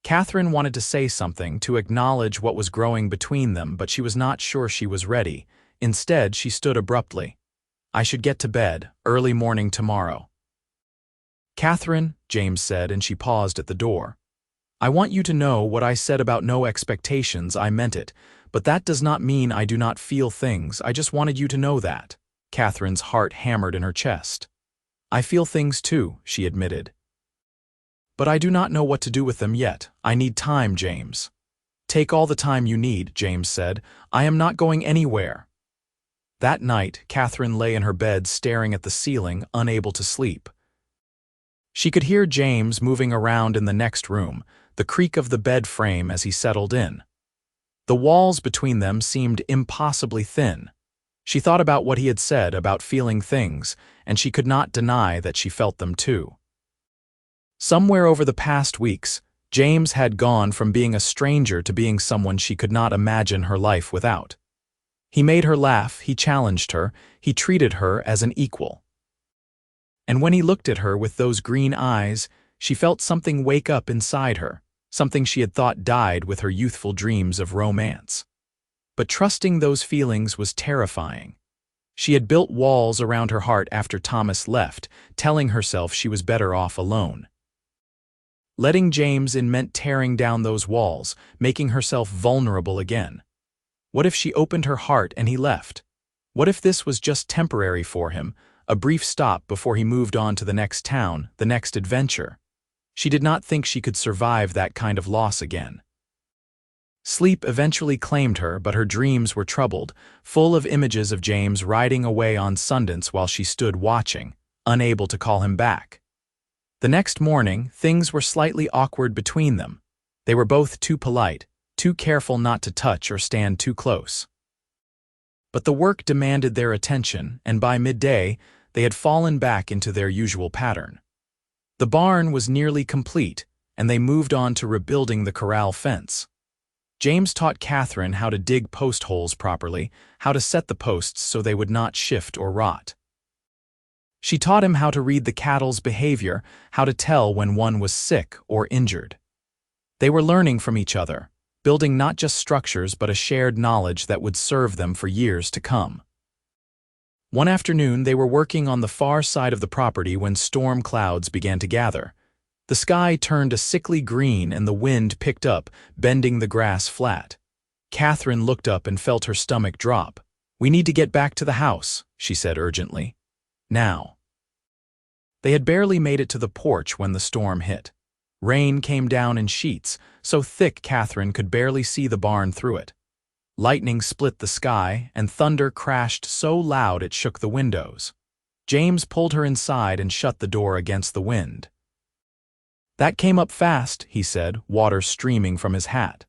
S1: Catherine wanted to say something, to acknowledge what was growing between them, but she was not sure she was ready. Instead, she stood abruptly. "I should get to bed, early morning tomorrow." "Catherine," James said, and she paused at the door. "I want you to know what I said about no expectations, I meant it, but that does not mean I do not feel things. I just wanted you to know that." Catherine's heart hammered in her chest. "I feel things too," she admitted. But I do not know what to do with them yet. I need time, James. Take all the time you need, James said. I am not going anywhere. That night, Catherine lay in her bed staring at the ceiling, unable to sleep. She could hear James moving around in the next room, the creak of the bed frame as he settled in. The walls between them seemed impossibly thin. She thought about what he had said about feeling things, and she could not deny that she felt them too. Somewhere over the past weeks, James had gone from being a stranger to being someone she could not imagine her life without. He made her laugh, he challenged her, he treated her as an equal. And when he looked at her with those green eyes, she felt something wake up inside her, something she had thought died with her youthful dreams of romance. But trusting those feelings was terrifying. She had built walls around her heart after Thomas left, telling herself she was better off alone. Letting James in meant tearing down those walls, making herself vulnerable again. What if she opened her heart and he left? What if this was just temporary for him, a brief stop before he moved on to the next town, the next adventure? She did not think she could survive that kind of loss again. Sleep eventually claimed her, but her dreams were troubled, full of images of James riding away on Sundance while she stood watching, unable to call him back. The next morning, things were slightly awkward between them. They were both too polite, too careful not to touch or stand too close. But the work demanded their attention, and by midday, they had fallen back into their usual pattern. The barn was nearly complete, and they moved on to rebuilding the corral fence. James taught Catherine how to dig post holes properly, how to set the posts so they would not shift or rot. She taught him how to read the cattle's behavior, how to tell when one was sick or injured. They were learning from each other, building not just structures but a shared knowledge that would serve them for years to come. One afternoon, they were working on the far side of the property when storm clouds began to gather. The sky turned a sickly green and the wind picked up, bending the grass flat. Catherine looked up and felt her stomach drop. "We need to get back to the house," she said urgently. "Now." They had barely made it to the porch when the storm hit. Rain came down in sheets, so thick Catherine could barely see the barn through it. Lightning split the sky, and thunder crashed so loud it shook the windows. James pulled her inside and shut the door against the wind. "That came up fast," he said, water streaming from his hat.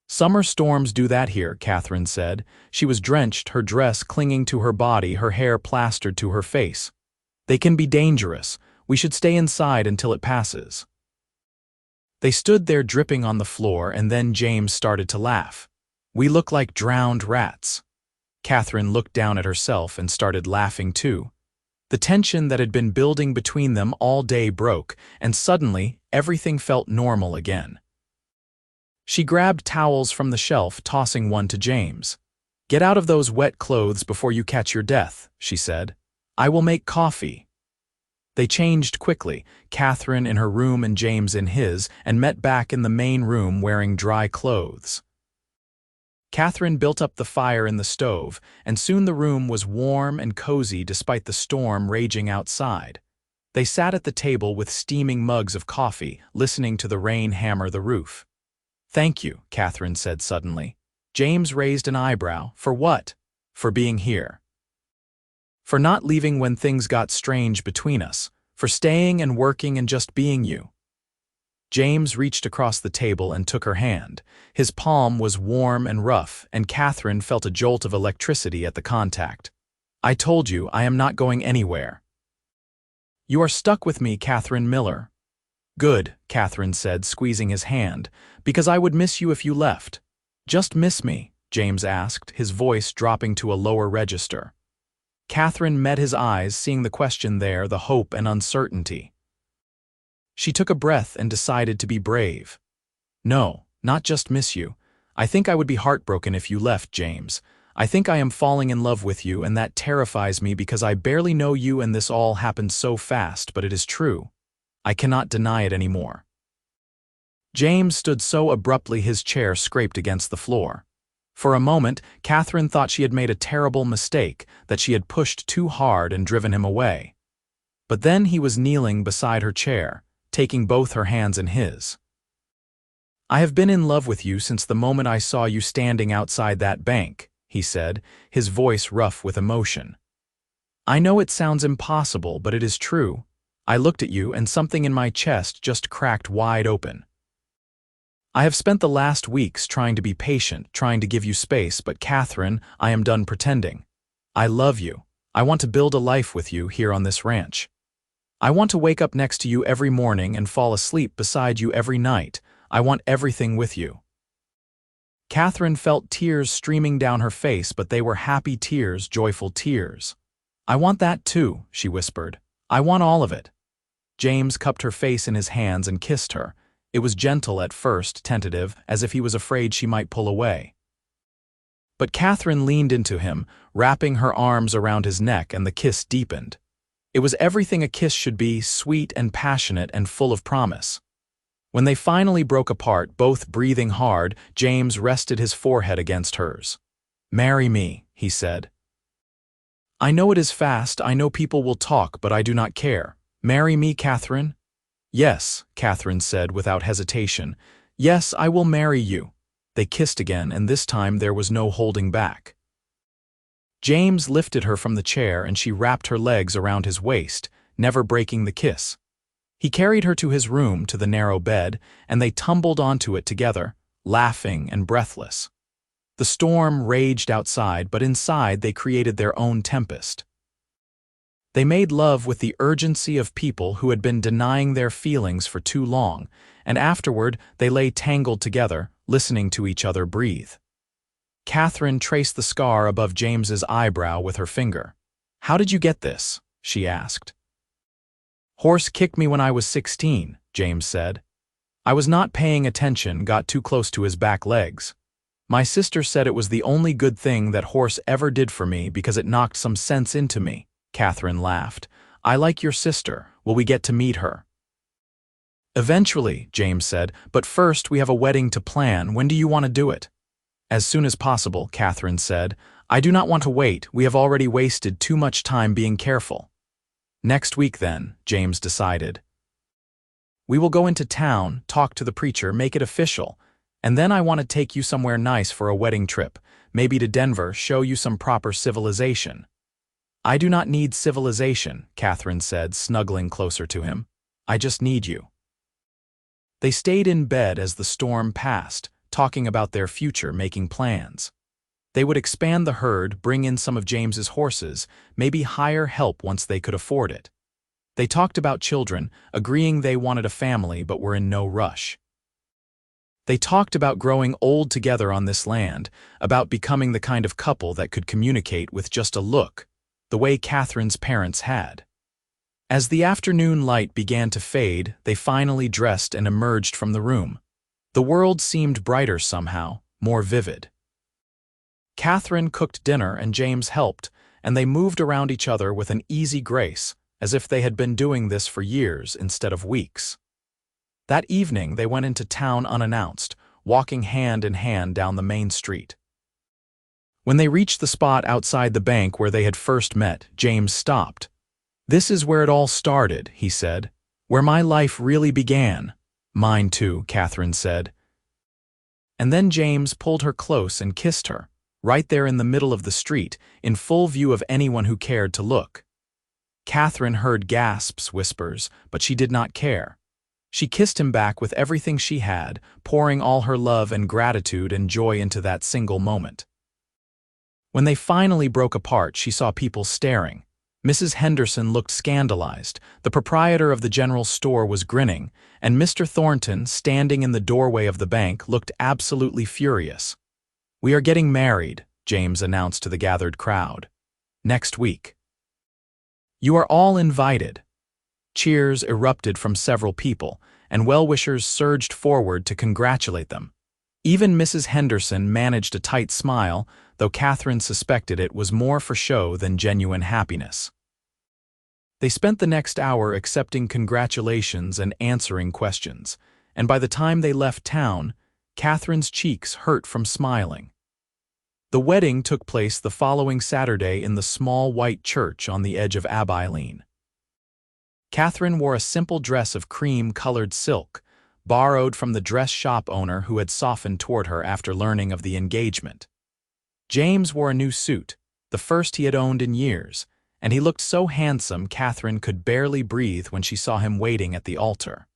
S1: "Summer storms do that here," Catherine said. She was drenched, her dress clinging to her body, her hair plastered to her face. "They can be dangerous. We should stay inside until it passes." They stood there dripping on the floor, and then James started to laugh. "We look like drowned rats." Catherine looked down at herself and started laughing too. The tension that had been building between them all day broke, and suddenly everything felt normal again. She grabbed towels from the shelf, tossing one to James. "Get out of those wet clothes before you catch your death," she said. "I will make coffee." They changed quickly, Catherine in her room and James in his, and met back in the main room wearing dry clothes. Catherine built up the fire in the stove, and soon the room was warm and cozy despite the storm raging outside. They sat at the table with steaming mugs of coffee, listening to the rain hammer the roof. "Thank you," Catherine said suddenly. James raised an eyebrow. "For what?" "For being here. For not leaving when things got strange between us. For staying and working and just being you." James reached across the table and took her hand. His palm was warm and rough, and Catherine felt a jolt of electricity at the contact. "I told you, I am not going anywhere." "You are stuck with me, Catherine Miller." "Good," Catherine said, squeezing his hand, "because I would miss you if you left." "Just miss me?" James asked, his voice dropping to a lower register. Catherine met his eyes, seeing the question there, the hope and uncertainty. She took a breath and decided to be brave. "No, not just miss you. I think I would be heartbroken if you left, James. I think I am falling in love with you, and that terrifies me because I barely know you and this all happened so fast, but it is true. I cannot deny it anymore." James stood so abruptly his chair scraped against the floor. For a moment, Catherine thought she had made a terrible mistake, that she had pushed too hard and driven him away. But then he was kneeling beside her chair, taking both her hands in his. "I have been in love with you since the moment I saw you standing outside that bank," he said, his voice rough with emotion. "I know it sounds impossible, but it is true. I looked at you and something in my chest just cracked wide open. I have spent the last weeks trying to be patient, trying to give you space, but Catherine, I am done pretending. I love you. I want to build a life with you here on this ranch. I want to wake up next to you every morning and fall asleep beside you every night. I want everything with you." Catherine felt tears streaming down her face, but they were happy tears, joyful tears. "I want that too," she whispered. "I want all of it." James cupped her face in his hands and kissed her. It was gentle at first, tentative, as if he was afraid she might pull away. But Catherine leaned into him, wrapping her arms around his neck, and the kiss deepened. It was everything a kiss should be, sweet and passionate and full of promise. When they finally broke apart, both breathing hard, James rested his forehead against hers. "Marry me," he said. "I know it is fast, I know people will talk, but I do not care. Marry me, Catherine?" "Yes," Catherine said without hesitation. "Yes, I will marry you." They kissed again, and this time there was no holding back. James lifted her from the chair and she wrapped her legs around his waist, never breaking the kiss. He carried her to his room, to the narrow bed, and they tumbled onto it together, laughing and breathless. The storm raged outside, but inside they created their own tempest. They made love with the urgency of people who had been denying their feelings for too long, and afterward they lay tangled together, listening to each other breathe. Catherine traced the scar above James's eyebrow with her finger. "How did you get this?" she asked. "Horse kicked me when I was 16, James said. "I was not paying attention, got too close to his back legs. My sister said it was the only good thing that horse ever did for me because it knocked some sense into me." Catherine laughed. "I like your sister. Will we get to meet her?" "Eventually," James said, "but first we have a wedding to plan. When do you want to do it?" "As soon as possible," Catherine said. "I do not want to wait. We have already wasted too much time being careful." "Next week then," James decided. "We will go into town, talk to the preacher, make it official, and then I want to take you somewhere nice for a wedding trip, maybe to Denver, show you some proper civilization." "I do not need civilization," Catherine said, snuggling closer to him. "I just need you." They stayed in bed as the storm passed, talking about their future, making plans. They would expand the herd, bring in some of James's horses, maybe hire help once they could afford it. They talked about children, agreeing they wanted a family but were in no rush. They talked about growing old together on this land, about becoming the kind of couple that could communicate with just a look, the way Catherine's parents had. As the afternoon light began to fade, they finally dressed and emerged from the room. The world seemed brighter somehow, more vivid. Catherine cooked dinner and James helped, and they moved around each other with an easy grace, as if they had been doing this for years instead of weeks. That evening they went into town unannounced, walking hand in hand down the main street. When they reached the spot outside the bank where they had first met, James stopped. "This is where it all started," he said. "Where my life really began." "Mine too," Catherine said. And then James pulled her close and kissed her, right there in the middle of the street, in full view of anyone who cared to look. Catherine heard gasps, whispers, but she did not care. She kissed him back with everything she had, pouring all her love and gratitude and joy into that single moment. When they finally broke apart, she saw people staring. Mrs. Henderson looked scandalized, the proprietor of the general store was grinning, and Mr. Thornton, standing in the doorway of the bank, looked absolutely furious. "We are getting married," James announced to the gathered crowd. "Next week. You are all invited." Cheers erupted from several people, and well-wishers surged forward to congratulate them. Even Mrs. Henderson managed a tight smile, though Catherine suspected it was more for show than genuine happiness. They spent the next hour accepting congratulations and answering questions, and by the time they left town, Catherine's cheeks hurt from smiling. The wedding took place the following Saturday in the small white church on the edge of Abilene. Catherine wore a simple dress of cream-colored silk, borrowed from the dress shop owner who had softened toward her after learning of the engagement. James wore a new suit, the first he had owned in years, and he looked so handsome Catherine could barely breathe when she saw him waiting at the altar.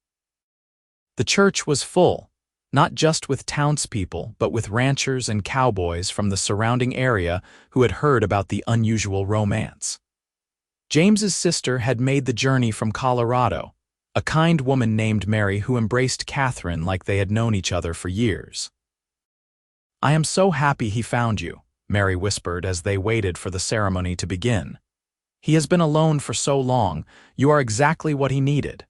S1: The church was full, not just with townspeople but with ranchers and cowboys from the surrounding area who had heard about the unusual romance. James's sister had made the journey from Colorado, a kind woman named Mary who embraced Catherine like they had known each other for years. "I am so happy he found you," Mary whispered as they waited for the ceremony to begin. "He has been alone for so long. You are exactly what he needed."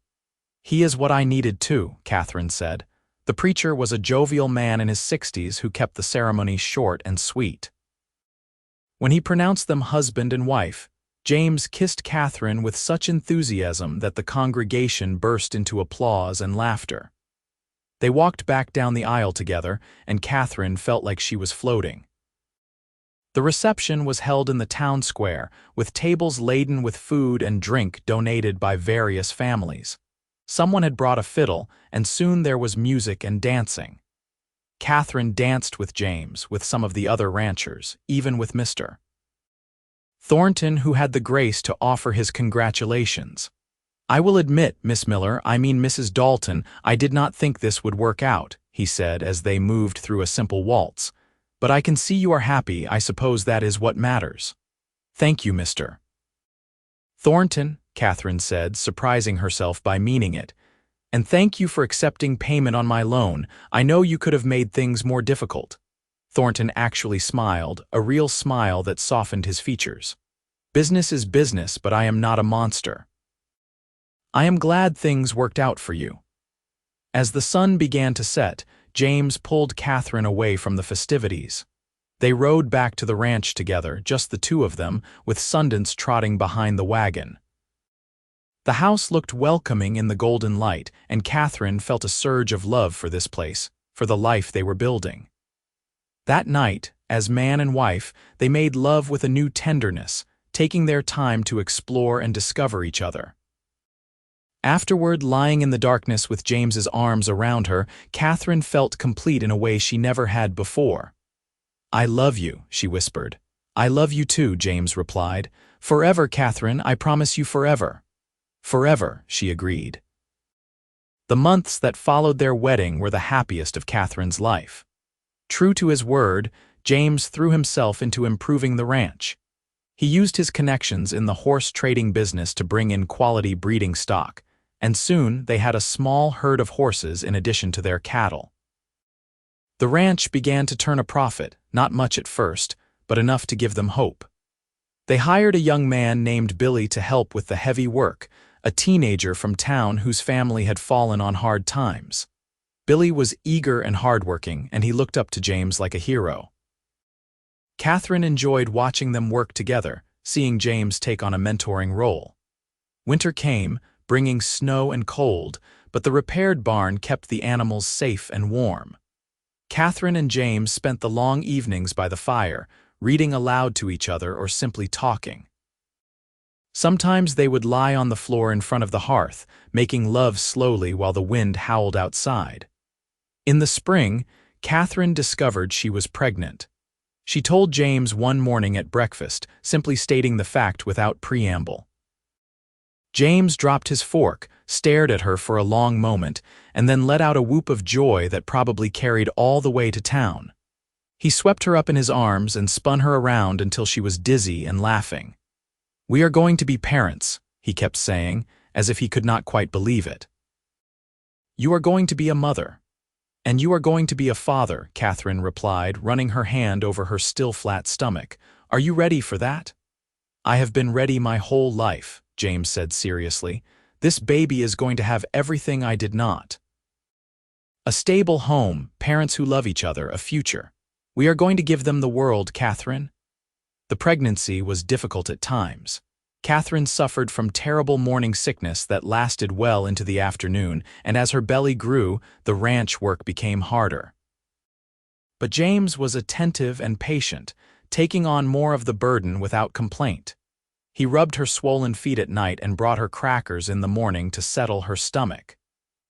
S1: "He is what I needed too," Catherine said. The preacher was a jovial man in his 60s who kept the ceremony short and sweet. When he pronounced them husband and wife, James kissed Catherine with such enthusiasm that the congregation burst into applause and laughter. They walked back down the aisle together, and Catherine felt like she was floating. The reception was held in the town square, with tables laden with food and drink donated by various families. Someone had brought a fiddle, and soon there was music and dancing. Catherine danced with James, with some of the other ranchers, even with Mr. Thornton, who had the grace to offer his congratulations. "I will admit, Miss Miller, I mean Mrs. Dalton, I did not think this would work out," he said as they moved through a simple waltz. "But I can see you are happy. I suppose that is what matters." "Thank you, Mr. Thornton," Catherine said, surprising herself by meaning it. "And thank you for accepting payment on my loan. I know you could have made things more difficult." Thornton actually smiled, a real smile that softened his features. "Business is business, but I am not a monster. I am glad things worked out for you." As the sun began to set, James pulled Catherine away from the festivities. They rode back to the ranch together, just the two of them, with Sundance trotting behind the wagon. The house looked welcoming in the golden light, and Catherine felt a surge of love for this place, for the life they were building. That night, as man and wife, they made love with a new tenderness, taking their time to explore and discover each other. Afterward, lying in the darkness with James's arms around her, Catherine felt complete in a way she never had before. "I love you," she whispered. "I love you too," James replied. "Forever, Catherine, I promise you forever." "Forever," she agreed. The months that followed their wedding were the happiest of Catherine's life. True to his word, James threw himself into improving the ranch. He used his connections in the horse trading business to bring in quality breeding stock, and soon they had a small herd of horses in addition to their cattle. The ranch began to turn a profit, not much at first, but enough to give them hope. They hired a young man named Billy to help with the heavy work, a teenager from town whose family had fallen on hard times. Billy was eager and hardworking, and he looked up to James like a hero. Catherine enjoyed watching them work together, seeing James take on a mentoring role. Winter came, bringing snow and cold, but the repaired barn kept the animals safe and warm. Catherine and James spent the long evenings by the fire, reading aloud to each other or simply talking. Sometimes they would lie on the floor in front of the hearth, making love slowly while the wind howled outside. In the spring, Catherine discovered she was pregnant. She told James one morning at breakfast, simply stating the fact without preamble. James dropped his fork, stared at her for a long moment, and then let out a whoop of joy that probably carried all the way to town. He swept her up in his arms and spun her around until she was dizzy and laughing. "We are going to be parents," he kept saying, as if he could not quite believe it. "You are going to be a mother." "And you are going to be a father," Catherine replied, running her hand over her still flat stomach. "Are you ready for that?" "I have been ready my whole life," James said seriously. "This baby is going to have everything I did not. A stable home, parents who love each other, a future. We are going to give them the world, Catherine." The pregnancy was difficult at times. Catherine suffered from terrible morning sickness that lasted well into the afternoon, and as her belly grew, the ranch work became harder. But James was attentive and patient, taking on more of the burden without complaint. He rubbed her swollen feet at night and brought her crackers in the morning to settle her stomach.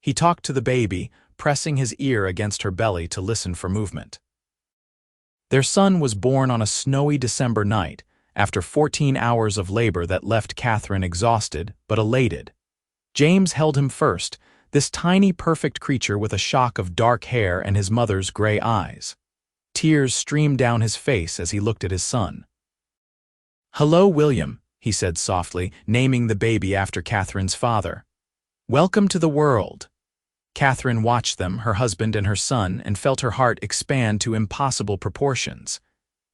S1: He talked to the baby, pressing his ear against her belly to listen for movement. Their son was born on a snowy December night, after 14 hours of labor that left Catherine exhausted but elated. James held him first, this tiny perfect creature with a shock of dark hair and his mother's gray eyes. Tears streamed down his face as he looked at his son. "Hello, William," he said softly, naming the baby after Catherine's father. "Welcome to the world." Catherine watched them, her husband and her son, and felt her heart expand to impossible proportions.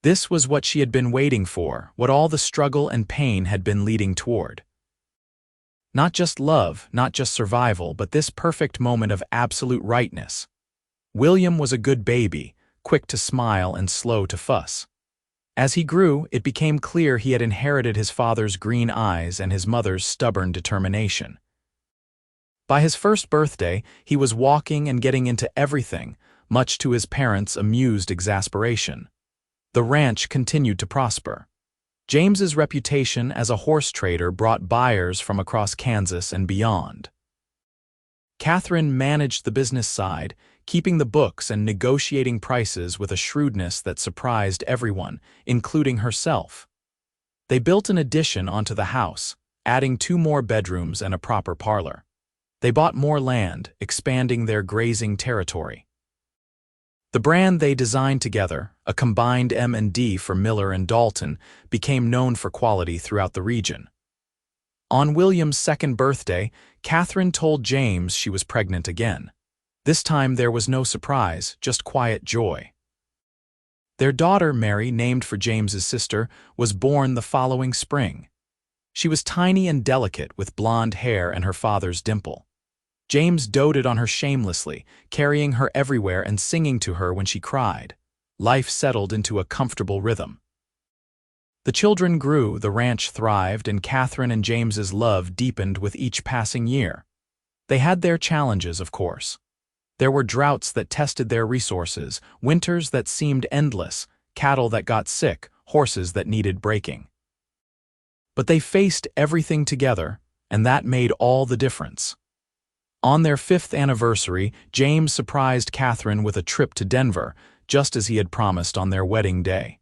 S1: This was what she had been waiting for, what all the struggle and pain had been leading toward. Not just love, not just survival, but this perfect moment of absolute rightness. William was a good baby, quick to smile and slow to fuss. As he grew, it became clear he had inherited his father's green eyes and his mother's stubborn determination. By his first birthday, he was walking and getting into everything, much to his parents' amused exasperation. The ranch continued to prosper. James's reputation as a horse trader brought buyers from across Kansas and beyond. Catherine managed the business side, keeping the books and negotiating prices with a shrewdness that surprised everyone, including herself. They built an addition onto the house, adding 2 more bedrooms and a proper parlor. They bought more land, expanding their grazing territory. The brand they designed together, a combined M&D for Miller and Dalton, became known for quality throughout the region. On William's 2nd birthday, Catherine told James she was pregnant again. This time there was no surprise, just quiet joy. Their daughter, Mary, named for James's sister, was born the following spring. She was tiny and delicate with blonde hair and her father's dimple. James doted on her shamelessly, carrying her everywhere and singing to her when she cried. Life settled into a comfortable rhythm. The children grew, the ranch thrived, and Catherine and James's love deepened with each passing year. They had their challenges, of course. There were droughts that tested their resources, winters that seemed endless, cattle that got sick, horses that needed breaking. But they faced everything together, and that made all the difference. On their 5th anniversary, James surprised Catherine with a trip to Denver, just as he had promised on their wedding day.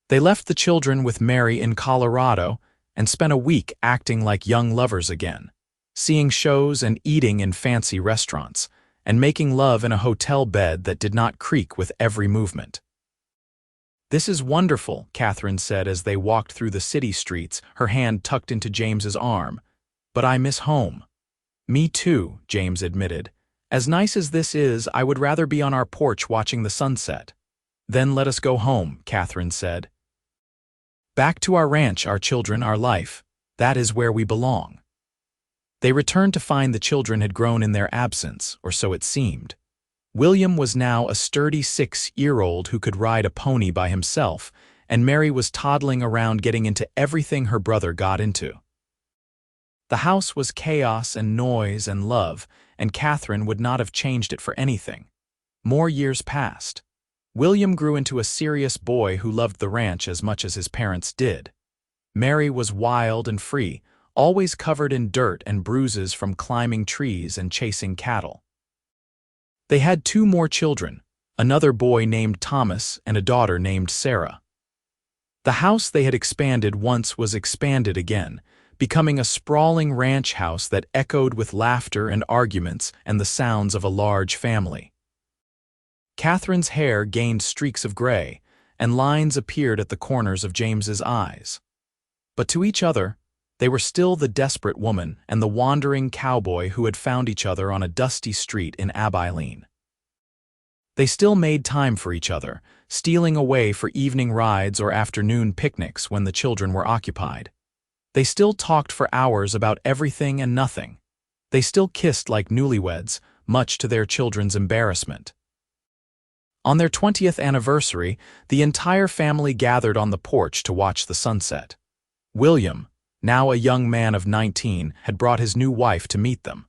S1: They left the children with Mary in Colorado and spent a week acting like young lovers again, seeing shows and eating in fancy restaurants, and making love in a hotel bed that did not creak with every movement. "This is wonderful," Catherine said as they walked through the city streets, her hand tucked into James's arm. "But I miss home." "Me too," James admitted. "As nice as this is, I would rather be on our porch watching the sunset." "Then let us go home," Catherine said. "Back to our ranch, our children, our life. That is where we belong." They returned to find the children had grown in their absence, or so it seemed. William was now a sturdy 6-year-old who could ride a pony by himself, and Mary was toddling around getting into everything her brother got into. The house was chaos and noise and love, and Catherine would not have changed it for anything. More years passed. William grew into a serious boy who loved the ranch as much as his parents did. Mary was wild and free, always covered in dirt and bruises from climbing trees and chasing cattle. They had 2 more children, another boy named Thomas and a daughter named Sarah. The house they had expanded once was expanded again, becoming a sprawling ranch house that echoed with laughter and arguments and the sounds of a large family. Catherine's hair gained streaks of gray, and lines appeared at the corners of James's eyes. But to each other, they were still the desperate woman and the wandering cowboy who had found each other on a dusty street in Abilene. They still made time for each other, stealing away for evening rides or afternoon picnics when the children were occupied. They still talked for hours about everything and nothing. They still kissed like newlyweds, much to their children's embarrassment. On their 20th anniversary, the entire family gathered on the porch to watch the sunset. William, now a young man of 19, had brought his new wife to meet them.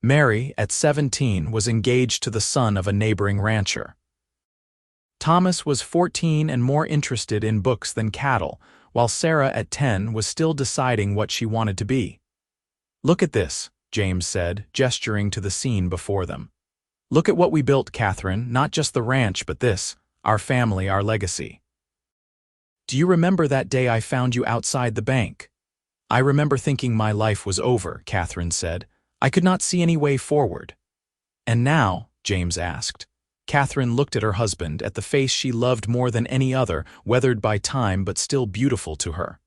S1: Mary, at 17, was engaged to the son of a neighboring rancher. Thomas was 14 and more interested in books than cattle, while Sarah at 10 was still deciding what she wanted to be. "Look at this," James said, gesturing to the scene before them. "Look at what we built, Catherine, not just the ranch but this, our family, our legacy. Do you remember that day I found you outside the bank?" "I remember thinking my life was over," Catherine said. "I could not see any way forward." "And now?" James asked. Catherine looked at her husband, at the face she loved more than any other, weathered by time but still beautiful to her.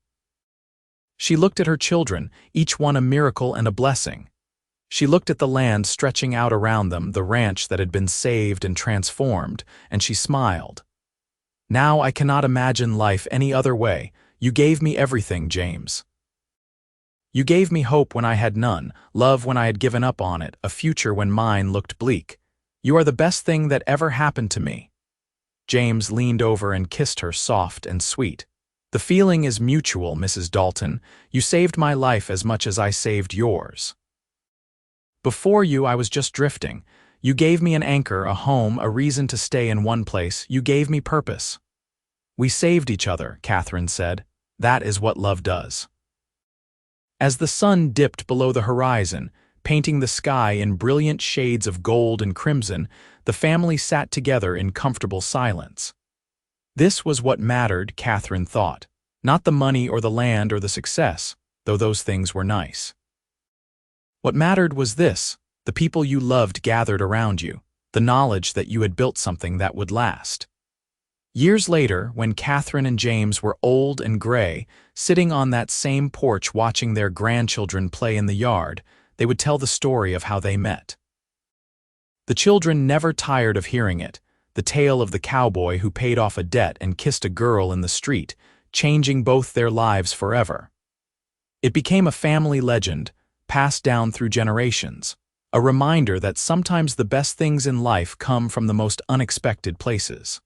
S1: She looked at her children, each one a miracle and a blessing. She looked at the land stretching out around them, the ranch that had been saved and transformed, and she smiled. "Now I cannot imagine life any other way. You gave me everything, James. You gave me hope when I had none, love when I had given up on it, a future when mine looked bleak. You are the best thing that ever happened to me." James leaned over and kissed her soft and sweet. "The feeling is mutual, Mrs. Dalton. You saved my life as much as I saved yours. Before you, I was just drifting. You gave me an anchor, a home, a reason to stay in one place. You gave me purpose." "We saved each other," Catherine said. "That is what love does." As the sun dipped below the horizon, painting the sky in brilliant shades of gold and crimson, the family sat together in comfortable silence. This was what mattered, Catherine thought. Not the money or the land or the success, though those things were nice. What mattered was this: the people you loved gathered around you, the knowledge that you had built something that would last. Years later, when Catherine and James were old and gray, sitting on that same porch watching their grandchildren play in the yard, they would tell the story of how they met. The children never tired of hearing it, the tale of the cowboy who paid off a debt and kissed a girl in the street, changing both their lives forever. It became a family legend, passed down through generations, a reminder that sometimes the best things in life come from the most unexpected places.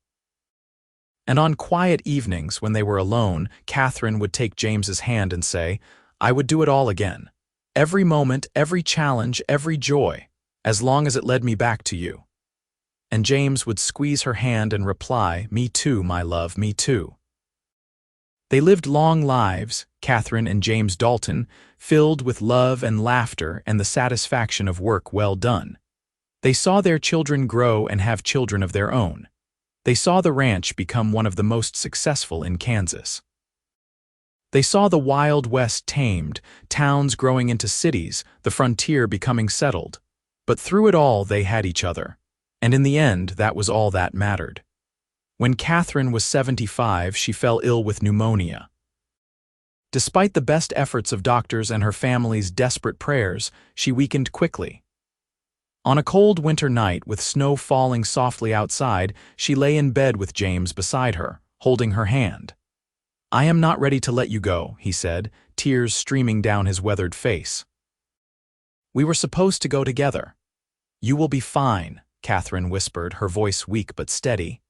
S1: And on quiet evenings when they were alone, Catherine would take James's hand and say, "I would do it all again. Every moment, every challenge, every joy, as long as it led me back to you." And James would squeeze her hand and reply, "Me too, my love, me too." They lived long lives, Catherine and James Dalton, filled with love and laughter and the satisfaction of work well done. They saw their children grow and have children of their own. They saw the ranch become one of the most successful in Kansas. They saw the Wild West tamed, towns growing into cities, the frontier becoming settled. But through it all they had each other. And in the end, that was all that mattered. When Catherine was 75, she fell ill with pneumonia. Despite the best efforts of doctors and her family's desperate prayers, she weakened quickly. On a cold winter night, with snow falling softly outside, she lay in bed with James beside her, holding her hand. "I am not ready to let you go," he said, tears streaming down his weathered face. "We were supposed to go together." "You will be fine," Catherine whispered, her voice weak but steady.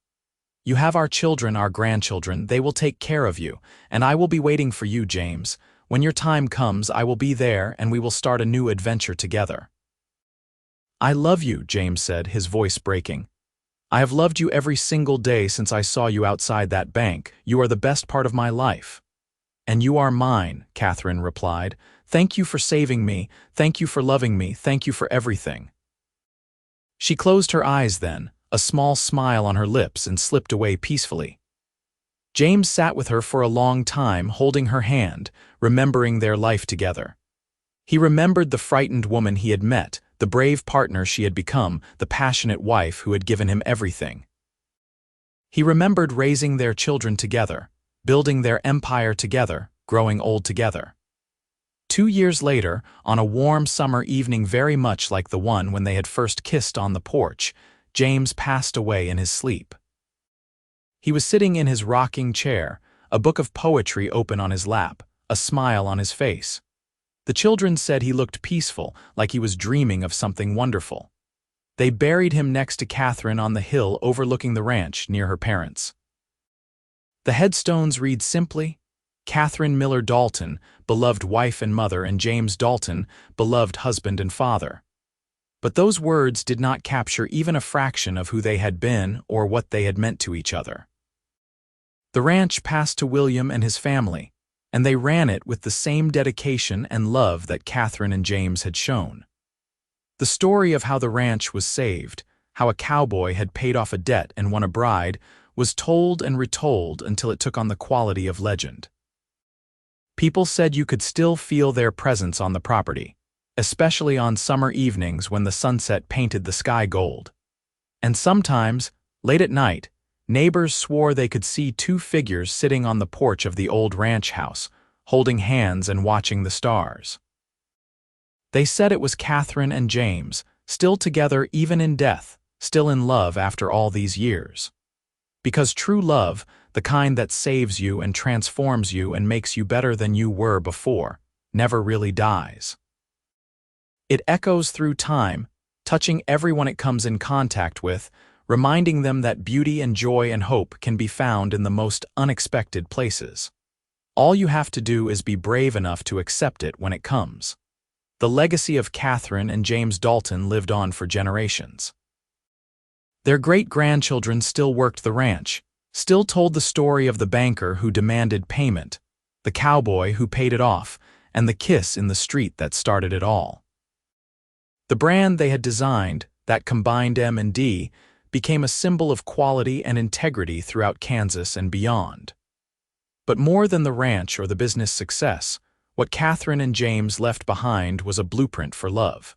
S1: "You have our children, our grandchildren. They will take care of you, and I will be waiting for you, James. When your time comes, I will be there, and we will start a new adventure together." "I love you," James said, his voice breaking. "I have loved you every single day since I saw you outside that bank. You are the best part of my life." "And you are mine," Catherine replied. "Thank you for saving me. Thank you for loving me. Thank you for everything." She closed her eyes then, a small smile on her lips, and slipped away peacefully. James sat with her for a long time, holding her hand, remembering their life together. He remembered the frightened woman he had met, the brave partner she had become, the passionate wife who had given him everything. He remembered raising their children together, building their empire together, growing old together. 2 years later, on a warm summer evening very much like the one when they had first kissed on the porch, James passed away in his sleep. He was sitting in his rocking chair, a book of poetry open on his lap, a smile on his face. The children said he looked peaceful, like he was dreaming of something wonderful. They buried him next to Catherine on the hill overlooking the ranch near her parents. The headstones read simply, "Catherine Miller Dalton, beloved wife and mother, and James Dalton, beloved husband and father." But those words did not capture even a fraction of who they had been or what they had meant to each other. The ranch passed to William and his family, and they ran it with the same dedication and love that Catherine and James had shown. The story of how the ranch was saved, how a cowboy had paid off a debt and won a bride, was told and retold until it took on the quality of legend. People said you could still feel their presence on the property, especially on summer evenings when the sunset painted the sky gold. And sometimes, late at night, neighbors swore they could see two figures sitting on the porch of the old ranch house, holding hands and watching the stars. They said it was Catherine and James, still together even in death, still in love after all these years. Because true love, the kind that saves you and transforms you and makes you better than you were before, never really dies. It echoes through time, touching everyone it comes in contact with, reminding them that beauty and joy and hope can be found in the most unexpected places. All you have to do is be brave enough to accept it when it comes. The legacy of Catherine and James Dalton lived on for generations. Their great-grandchildren still worked the ranch, still told the story of the banker who demanded payment, the cowboy who paid it off, and the kiss in the street that started it all. The brand they had designed, that combined M&D, became a symbol of quality and integrity throughout Kansas and beyond. But more than the ranch or the business success, what Catherine and James left behind was a blueprint for love.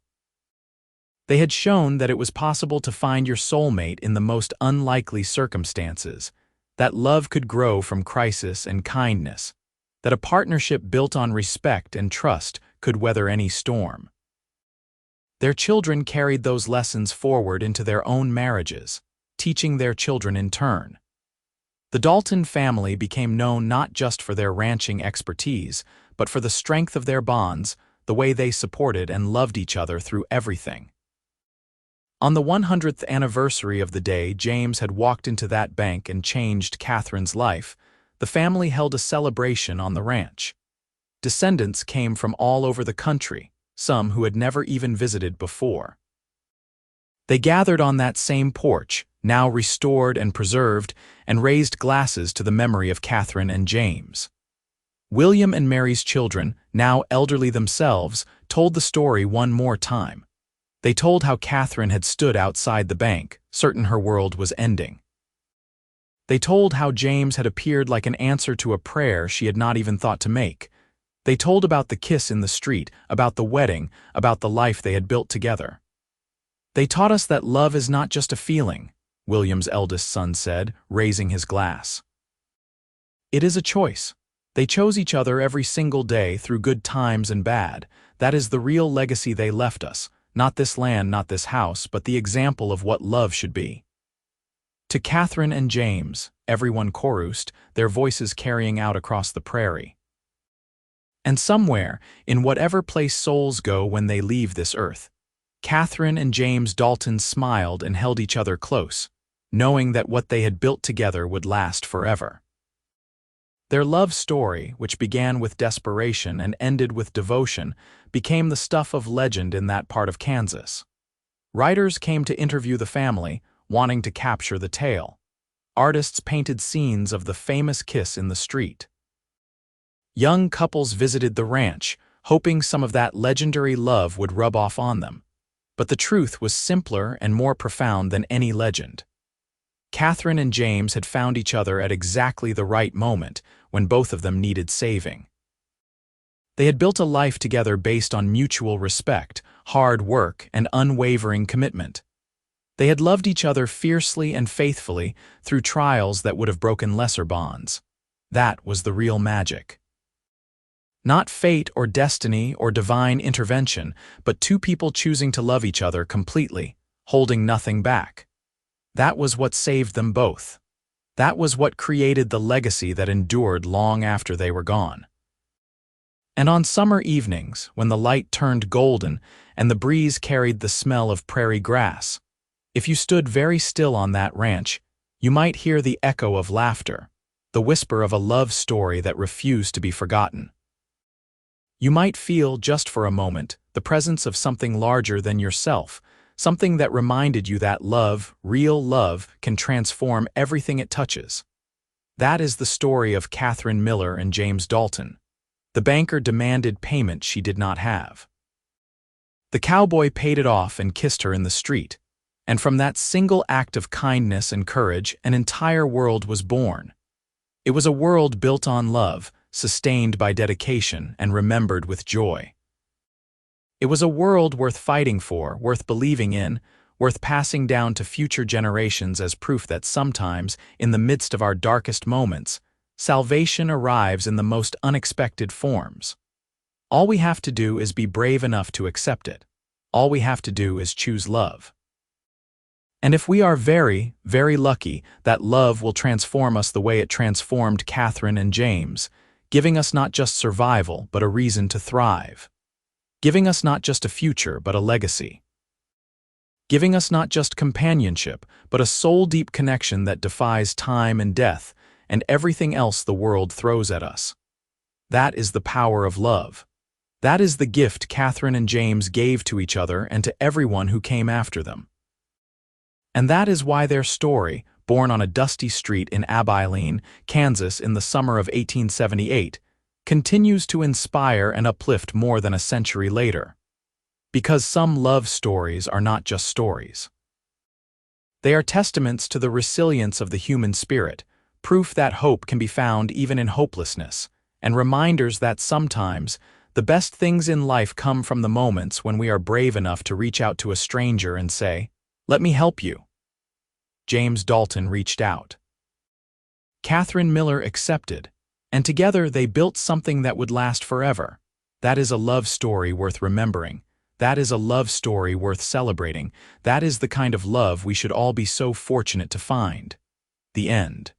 S1: They had shown that it was possible to find your soulmate in the most unlikely circumstances, that love could grow from crisis and kindness, that a partnership built on respect and trust could weather any storm. Their children carried those lessons forward into their own marriages, teaching their children in turn. The Dalton family became known not just for their ranching expertise, but for the strength of their bonds, the way they supported and loved each other through everything. On the 100th anniversary of the day James had walked into that bank and changed Catherine's life, the family held a celebration on the ranch. Descendants came from all over the country, some who had never even visited before. They gathered on that same porch, now restored and preserved, and raised glasses to the memory of Catherine and James. William and Mary's children, now elderly themselves, told the story one more time. They told how Catherine had stood outside the bank, certain her world was ending. They told how James had appeared like an answer to a prayer she had not even thought to make. They told about the kiss in the street, about the wedding, about the life they had built together. They taught us that love is not just a feeling, William's eldest son said, raising his glass. It is a choice. They chose each other every single day through good times and bad. That is the real legacy they left us, not this land, not this house, but the example of what love should be. To Catherine and James, everyone chorused, their voices carrying out across the prairie. And somewhere, in whatever place souls go when they leave this earth, Catherine and James Dalton smiled and held each other close, knowing that what they had built together would last forever. Their love story, which began with desperation and ended with devotion, became the stuff of legend in that part of Kansas. Writers came to interview the family, wanting to capture the tale. Artists painted scenes of the famous kiss in the street. Young couples visited the ranch, hoping some of that legendary love would rub off on them. But the truth was simpler and more profound than any legend. Catherine and James had found each other at exactly the right moment when both of them needed saving. They had built a life together based on mutual respect, hard work, and unwavering commitment. They had loved each other fiercely and faithfully through trials that would have broken lesser bonds. That was the real magic. Not fate or destiny or divine intervention, but two people choosing to love each other completely, holding nothing back. That was what saved them both. That was what created the legacy that endured long after they were gone. And on summer evenings, when the light turned golden and the breeze carried the smell of prairie grass, if you stood very still on that ranch, you might hear the echo of laughter, the whisper of a love story that refused to be forgotten. You might feel, just for a moment, the presence of something larger than yourself, something that reminded you that love, real love, can transform everything it touches. That is the story of Catherine Miller and James Dalton. The banker demanded payment she did not have. The cowboy paid it off and kissed her in the street. And from that single act of kindness and courage, an entire world was born. It was a world built on love, sustained by dedication, and remembered with joy. It was a world worth fighting for, worth believing in, worth passing down to future generations as proof that sometimes, in the midst of our darkest moments, salvation arrives in the most unexpected forms. All we have to do is be brave enough to accept it. All we have to do is choose love. And if we are very, very lucky, that love will transform us the way it transformed Catherine and James, giving us not just survival, but a reason to thrive. Giving us not just a future, but a legacy. Giving us not just companionship, but a soul-deep connection that defies time and death, and everything else the world throws at us. That is the power of love. That is the gift Catherine and James gave to each other and to everyone who came after them. And that is why their story, born on a dusty street in Abilene, Kansas in the summer of 1878, continues to inspire and uplift more than a century later. Because some love stories are not just stories. They are testaments to the resilience of the human spirit, proof that hope can be found even in hopelessness, and reminders that sometimes the best things in life come from the moments when we are brave enough to reach out to a stranger and say, "Let me help you." James Dalton reached out. Catherine Miller accepted, and together they built something that would last forever. That is a love story worth remembering. That is a love story worth celebrating. That is the kind of love we should all be so fortunate to find. The end.